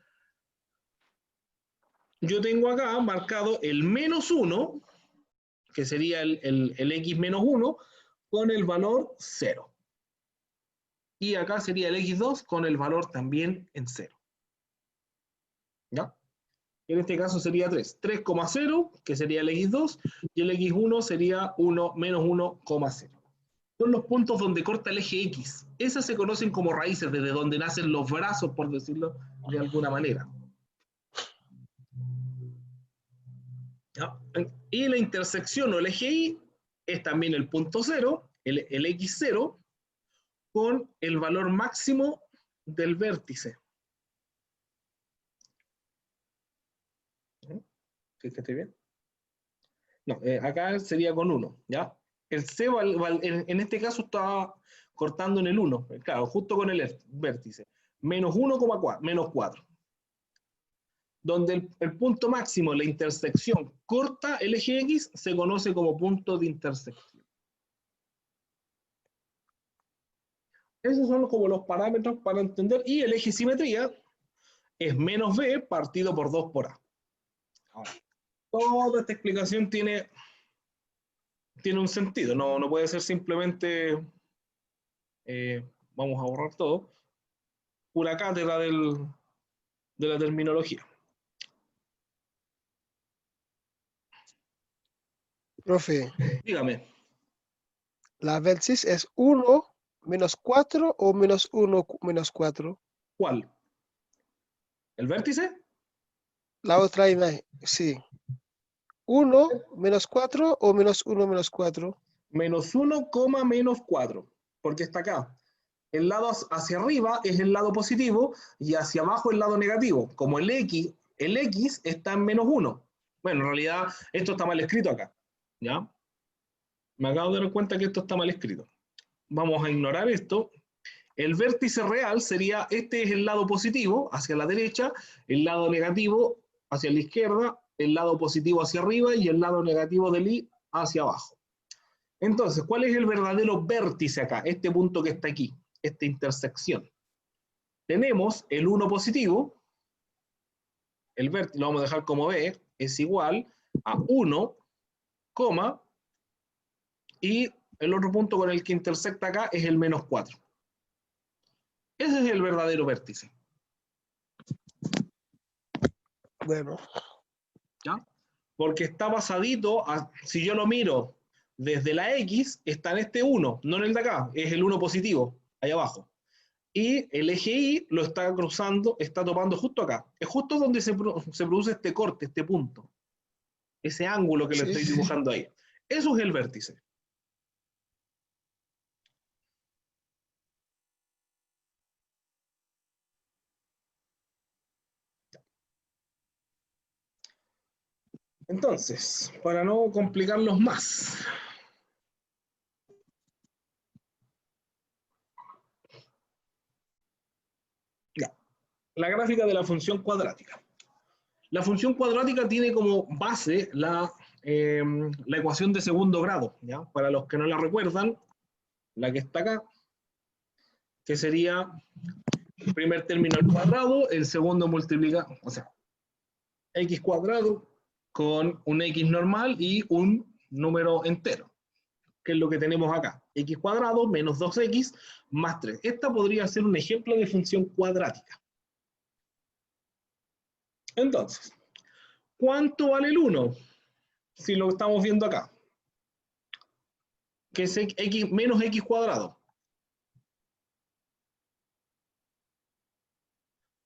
yo tengo acá marcado el -1, que sería el x menos 1, con el valor 0. Y acá sería el x2 con el valor también en 0. ¿Ya? En este caso sería 3. 3,0, que sería el x2, y el x1 sería 1 menos 1,0. Son los puntos donde corta el eje X. Esas se conocen como raíces, desde donde nacen los brazos, por decirlo de alguna manera. ¿Ya? Y la intersección o el eje Y es también el punto 0, el X0, con el valor máximo del vértice. ¿Que esté bien? No, acá sería con 1, ¿ya? El C en este caso está cortando en el 1, claro, justo con el vértice. Menos 1,4, menos 4. Donde el punto máximo, la intersección, corta el eje X, se conoce como punto de intersección. Esos son como los parámetros para entender. Y el eje simetría es menos B partido por 2 por A. Ahora, toda esta explicación tiene un sentido, no puede ser simplemente, vamos a borrar todo, pura cátedra de la terminología. Profe, Dígame, ¿la vértice es 1 menos 4 o menos 1 menos 4? ¿cuál? ¿El vértice? La otra imagen, sí. 1 menos 4 o menos 1 menos 4. Menos 1, menos 4, porque está acá. El lado hacia arriba es el lado positivo y hacia abajo el lado negativo. Como el X está en menos 1. Bueno, en realidad esto está mal escrito acá. ¿Ya? Me acabo de dar cuenta que esto está mal escrito. Vamos a ignorar esto. El vértice real sería, este es el lado positivo hacia la derecha, el lado negativo hacia la izquierda, el lado positivo hacia arriba y el lado negativo del I hacia abajo. Entonces, ¿cuál es el verdadero vértice acá? Este punto que está aquí, esta intersección. Tenemos el 1 positivo, el vértice, lo vamos a dejar como B, es igual a 1, y el otro punto con el que intersecta acá es el menos 4. Ese es el verdadero vértice. Bueno. ¿Ya? Porque está basadito, si yo lo miro desde la X, está en este 1, no en el de acá, es el 1 positivo, ahí abajo. Y el eje Y lo está cruzando, está topando justo acá. Es justo donde se produce este corte, este punto. Ese ángulo que le estoy dibujando ahí. Eso es el vértice. Entonces, para no complicarlos más, ya, la gráfica de la función cuadrática. La función cuadrática tiene como base la ecuación de segundo grado, ¿ya? Para los que no la recuerdan, la que está acá, que sería el primer término al cuadrado, el segundo multiplica, o sea, x cuadrado con un x normal y un número entero, que es lo que tenemos acá. X cuadrado menos 2x más 3. Esta podría ser un ejemplo de función cuadrática. Entonces, ¿cuánto vale el 1? Si lo estamos viendo acá. Que es x menos x cuadrado.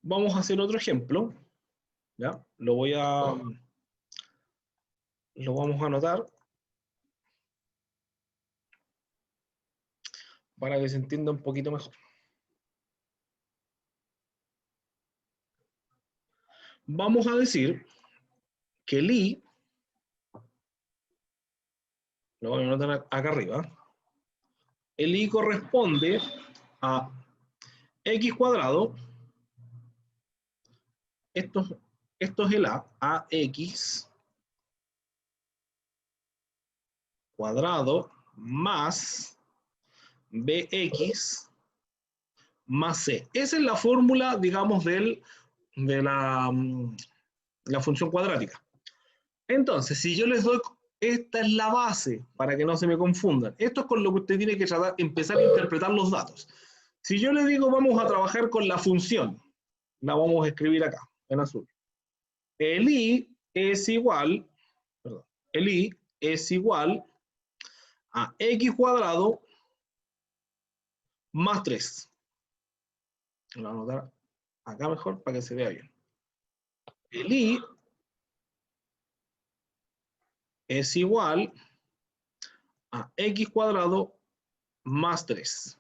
Vamos a hacer otro ejemplo. ¿Ya? Lo vamos a anotar para que se entienda un poquito mejor. Vamos a decir que el i, lo voy a anotar acá arriba, el i corresponde a x cuadrado, esto es el a x cuadrado más bx más c. Esa es la fórmula, digamos, de la función cuadrática. Entonces, si yo les doy, esta es la base, para que no se me confundan. Esto es con lo que usted tiene que empezar a interpretar los datos. Si yo le digo, vamos a trabajar con la función, la vamos a escribir acá, en azul. El i es igual, perdón, el i es igual a x cuadrado más 3. Lo voy a anotar acá mejor para que se vea bien. El i es igual a x cuadrado más 3.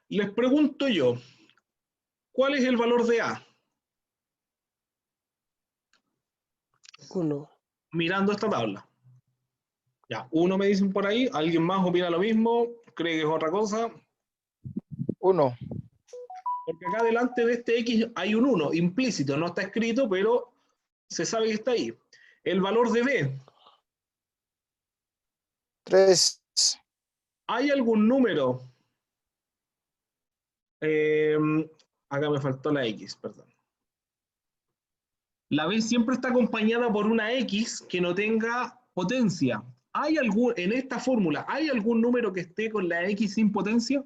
Les pregunto yo, ¿cuál es el valor de a? 1. Mirando esta tabla. Ya, uno me dicen por ahí, ¿alguien más opina lo mismo? ¿Cree que es otra cosa? 1. Porque acá delante de este x hay un 1 implícito, no está escrito, pero se sabe que está ahí. El valor de b. 3. ¿Hay algún número? Acá me faltó la x, perdón. La b siempre está acompañada por una x que no tenga potencia. En esta fórmula, ¿hay algún número que esté con la x sin potencia?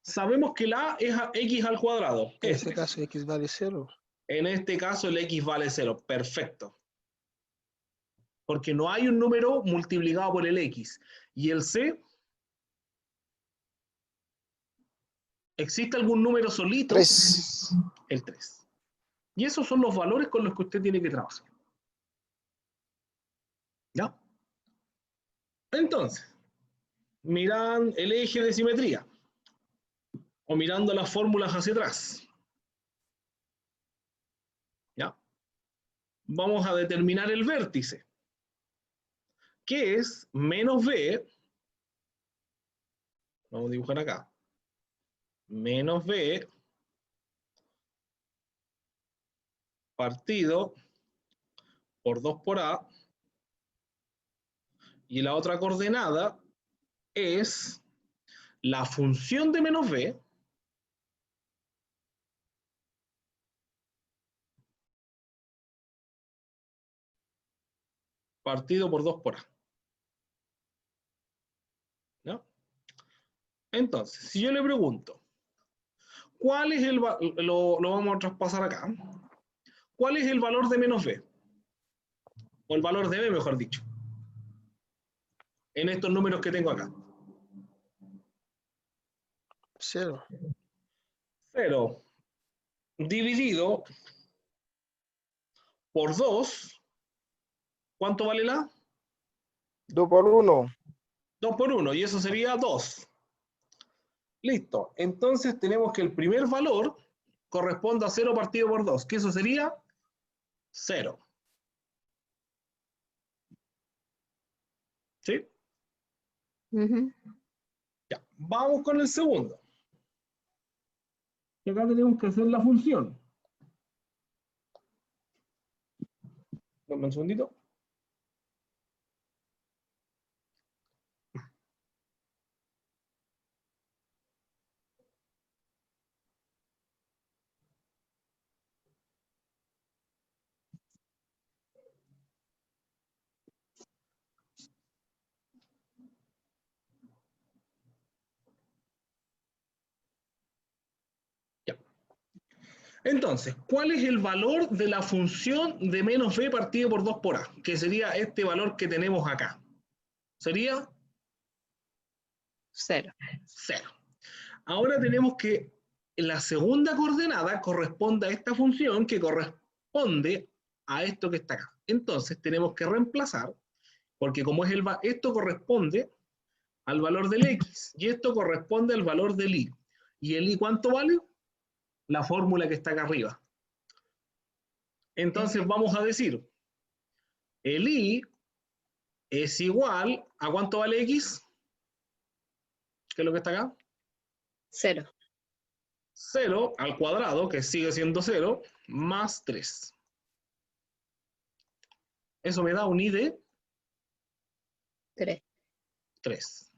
Sabemos que la a es x al cuadrado. En este caso, x vale 0. En este caso, el x vale 0. Perfecto. Porque no hay un número multiplicado por el x. ¿Y el c? ¿Existe algún número solito? 3. El 3. Y esos son los valores con los que usted tiene que trabajar. ¿Ya? Entonces, miran el eje de simetría. O mirando las fórmulas hacia atrás. ¿Ya? Vamos a determinar el vértice, que es menos b, vamos a dibujar acá, menos b partido por 2 por a, y la otra coordenada es la función de menos b partido por 2 por a. ¿No? Entonces, si yo le pregunto, ¿cuál es lo vamos a traspasar acá? ¿Cuál es el valor de menos b? O el valor de b, mejor dicho. En estos números que tengo acá. 0. 0 dividido por 2. ¿Cuánto vale la? 2 por 1. 2 por 1, y eso sería 2. Listo. Entonces tenemos que el primer valor corresponde a 0 partido por 2, que eso sería 0. ¿Sí? Ya. Vamos con el segundo. Y acá tenemos que hacer la función. Dame un segundito. Entonces, ¿cuál es el valor de la función de menos b partido por 2 por a? Que sería este valor que tenemos acá. Sería 0. 0. Ahora tenemos que la segunda coordenada corresponde a esta función que corresponde a esto que está acá. Entonces tenemos que reemplazar, porque como es esto corresponde al valor del x y esto corresponde al valor del y. ¿Y el y cuánto vale? La fórmula que está acá arriba. Entonces vamos a decir, el y es igual a ¿cuánto vale x? ¿Qué es lo que está acá? 0. 0 al cuadrado, que sigue siendo 0, más 3. Eso me da un y de 3. 3.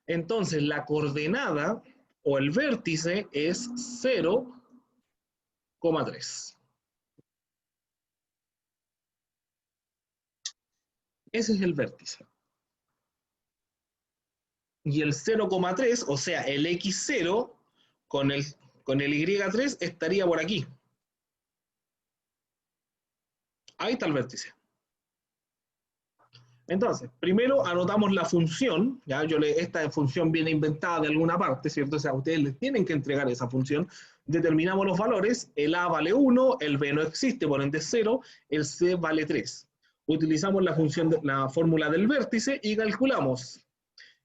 Entonces la coordenada o el vértice es 0,3. Ese es el vértice. Y el 0,3, o sea, el x0 con el y3 estaría por aquí. Ahí está el vértice. Entonces, primero anotamos la función, ¿ya? Esta función viene inventada de alguna parte, ¿cierto? O sea, ustedes les tienen que entregar esa función. Determinamos los valores, el a vale 1, el b no existe, por ende 0, el c vale 3. Utilizamos la fórmula del vértice y calculamos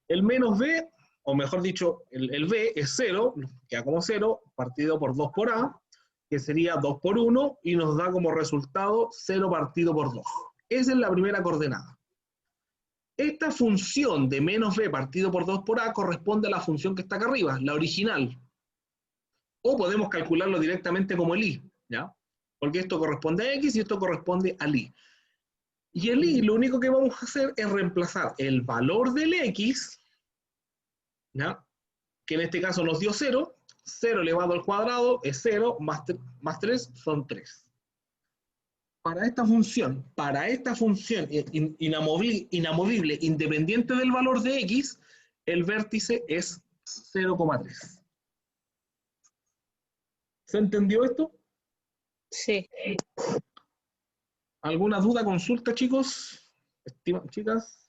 el menos b, o mejor dicho, el b es 0, queda como 0, partido por 2 por a, que sería 2 por 1, y nos da como resultado 0 partido por 2. Esa es la primera coordenada. Esta función de menos b partido por 2 por a corresponde a la función que está acá arriba, la original. O podemos calcularlo directamente como el y, ¿ya? Porque esto corresponde a x y esto corresponde al y. Y el y lo único que vamos a hacer es reemplazar el valor del x, ¿ya? Que en este caso nos dio 0, 0 elevado al cuadrado es 0, más 3 son 3. Para esta función inamovible, independiente del valor de x, el vértice es 0,3. ¿Se entendió esto? Sí. ¿Alguna duda, consulta, chicos? Chicas.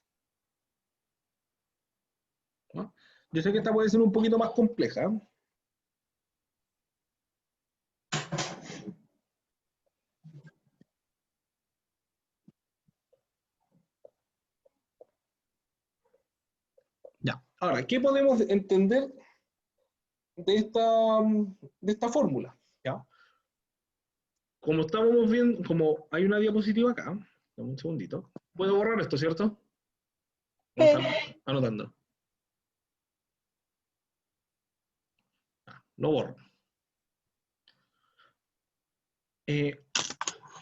¿No? Yo sé que esta puede ser un poquito más compleja. Ya. Ahora, ¿qué podemos entender de esta fórmula? ¿Ya? Como estábamos viendo, como hay una diapositiva acá, dame un segundito. Puedo borrar esto, ¿cierto? Anotando. Lo borro.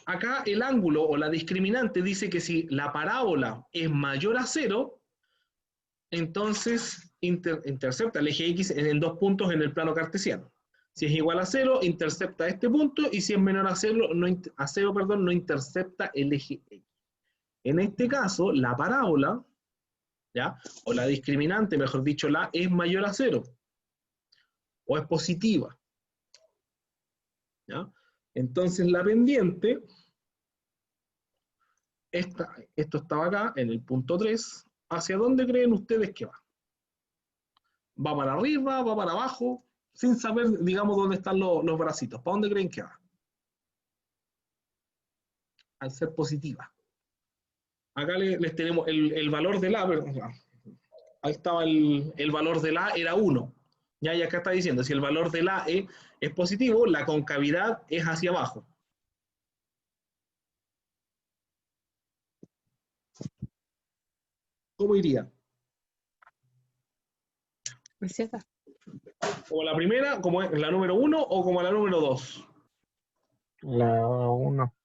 Acá el ángulo o la discriminante dice que si la parábola es mayor a 0, entonces intercepta el eje X en 2 puntos en el plano cartesiano. Si es igual a 0, intercepta este punto, y si es menor a 0, no intercepta el eje X. En este caso, la parábola, ¿ya? O la discriminante, mejor dicho, la es mayor a 0, o es positiva, ¿ya? Entonces la pendiente, esto estaba acá, en el punto 3, ¿hacia dónde creen ustedes que va? ¿Va para arriba, va para abajo? Sin saber, digamos, dónde están los bracitos. ¿Para dónde creen que va? Al ser positiva. Acá les tenemos el valor del A, ahí estaba el valor del A, era 1. Ya, y acá está diciendo, si el valor del A es positivo, la concavidad es hacia abajo. ¿Cómo iría? Hacia acá. ¿Como la primera, como la número 1 o como la número 2? La 1.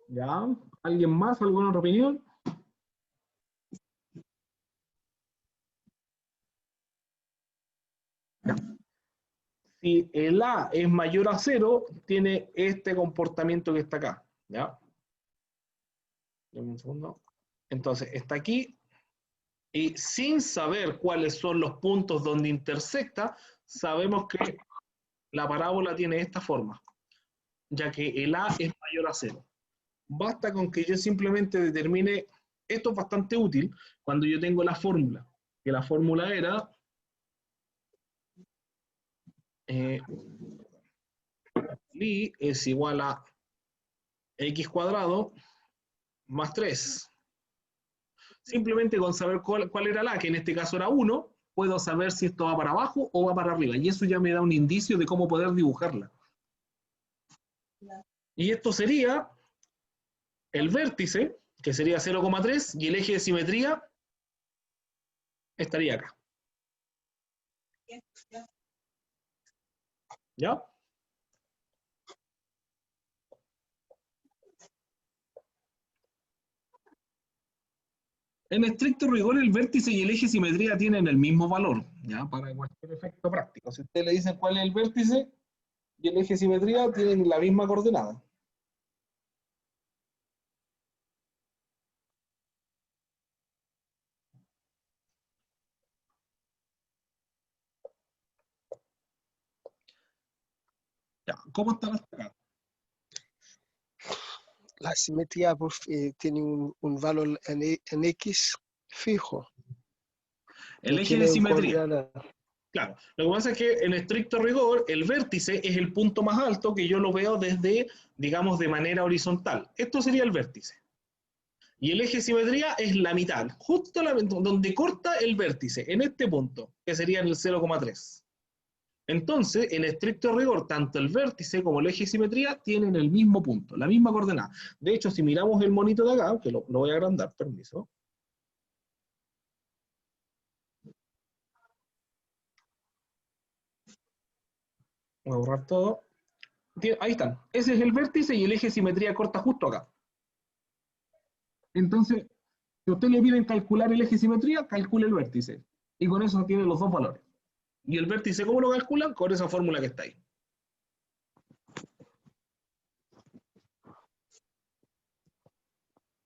¿Ya? ¿Alguien más? ¿Alguna otra opinión? Ya. Si el A es mayor a 0, tiene este comportamiento que está acá. ¿Ya? Dame un segundo. Entonces, está aquí. Y sin saber cuáles son los puntos donde intersecta, sabemos que la parábola tiene esta forma, ya que el A es mayor a 0. Basta con que yo simplemente determine, esto es bastante útil cuando yo tengo la fórmula, que la fórmula era li es igual a x cuadrado más 3. Simplemente con saber cuál era la, que en este caso era 1, puedo saber si esto va para abajo o va para arriba, y eso ya me da un indicio de cómo poder dibujarla. Y esto sería el vértice, que sería 0,3, y el eje de simetría estaría acá. ¿Ya? En estricto rigor, el vértice y el eje de simetría tienen el mismo valor, ¿ya? Para cualquier efecto práctico. Si ustedes le dicen cuál es el vértice y el eje de simetría, tienen la misma coordenada. Ya, ¿cómo están hasta acá? La simetría tiene un valor en X fijo. El No eje tiene de un simetría. coordenada. Claro, lo que pasa es que en estricto rigor el vértice es el punto más alto que yo lo veo desde, digamos, de manera horizontal. Esto sería el vértice. Y el eje de simetría es la mitad, justo donde corta el vértice, en este punto, que sería en el 0,3. Entonces, en estricto rigor, tanto el vértice como el eje de simetría tienen el mismo punto, la misma coordenada. De hecho, si miramos el monito de acá, que lo voy a agrandar, permiso. Voy a borrar todo. Ahí están. Ese es el vértice y el eje de simetría corta justo acá. Entonces, si a usted le piden calcular el eje de simetría, calcule el vértice. Y con eso tiene los dos valores. Y el vértice, ¿cómo lo calculan? Con esa fórmula que está ahí.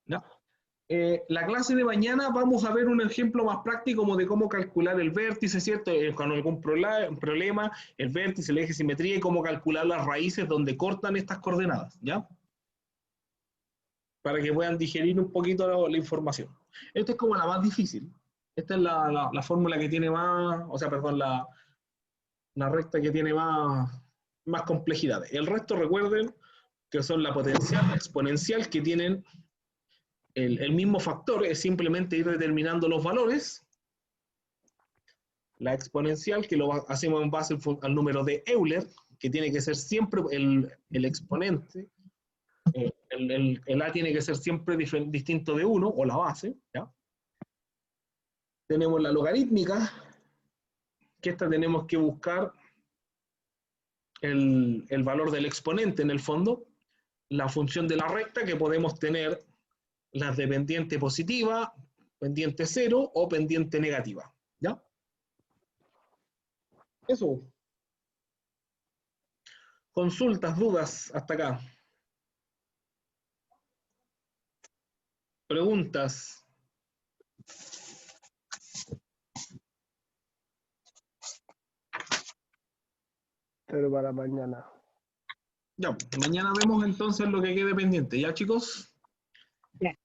¿Ya? La clase de mañana vamos a ver un ejemplo más práctico como de cómo calcular el vértice, ¿cierto? Con algún problema, el vértice, el eje de simetría y cómo calcular las raíces donde cortan estas coordenadas, ¿ya? Para que puedan digerir un poquito la información. Esta es como la más difícil. Esta es la fórmula que tiene más, o sea, perdón, la recta que tiene más complejidades. El resto, recuerden que son la potencial, la exponencial, que tienen el mismo factor, es simplemente ir determinando los valores. La exponencial, que lo hacemos en base al número de Euler, que tiene que ser siempre el exponente. El A tiene que ser siempre distinto de 1, o la base, ¿ya? Tenemos la logarítmica, que esta tenemos que buscar el valor del exponente en el fondo. La función de la recta, que podemos tener las de pendiente positiva, pendiente 0 o pendiente negativa, ¿ya? Eso. Consultas, dudas hasta acá. Preguntas. Pero para mañana. Ya, mañana vemos entonces lo que quede pendiente, ¿ya, chicos? Ya.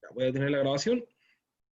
Ya, voy a tener la grabación.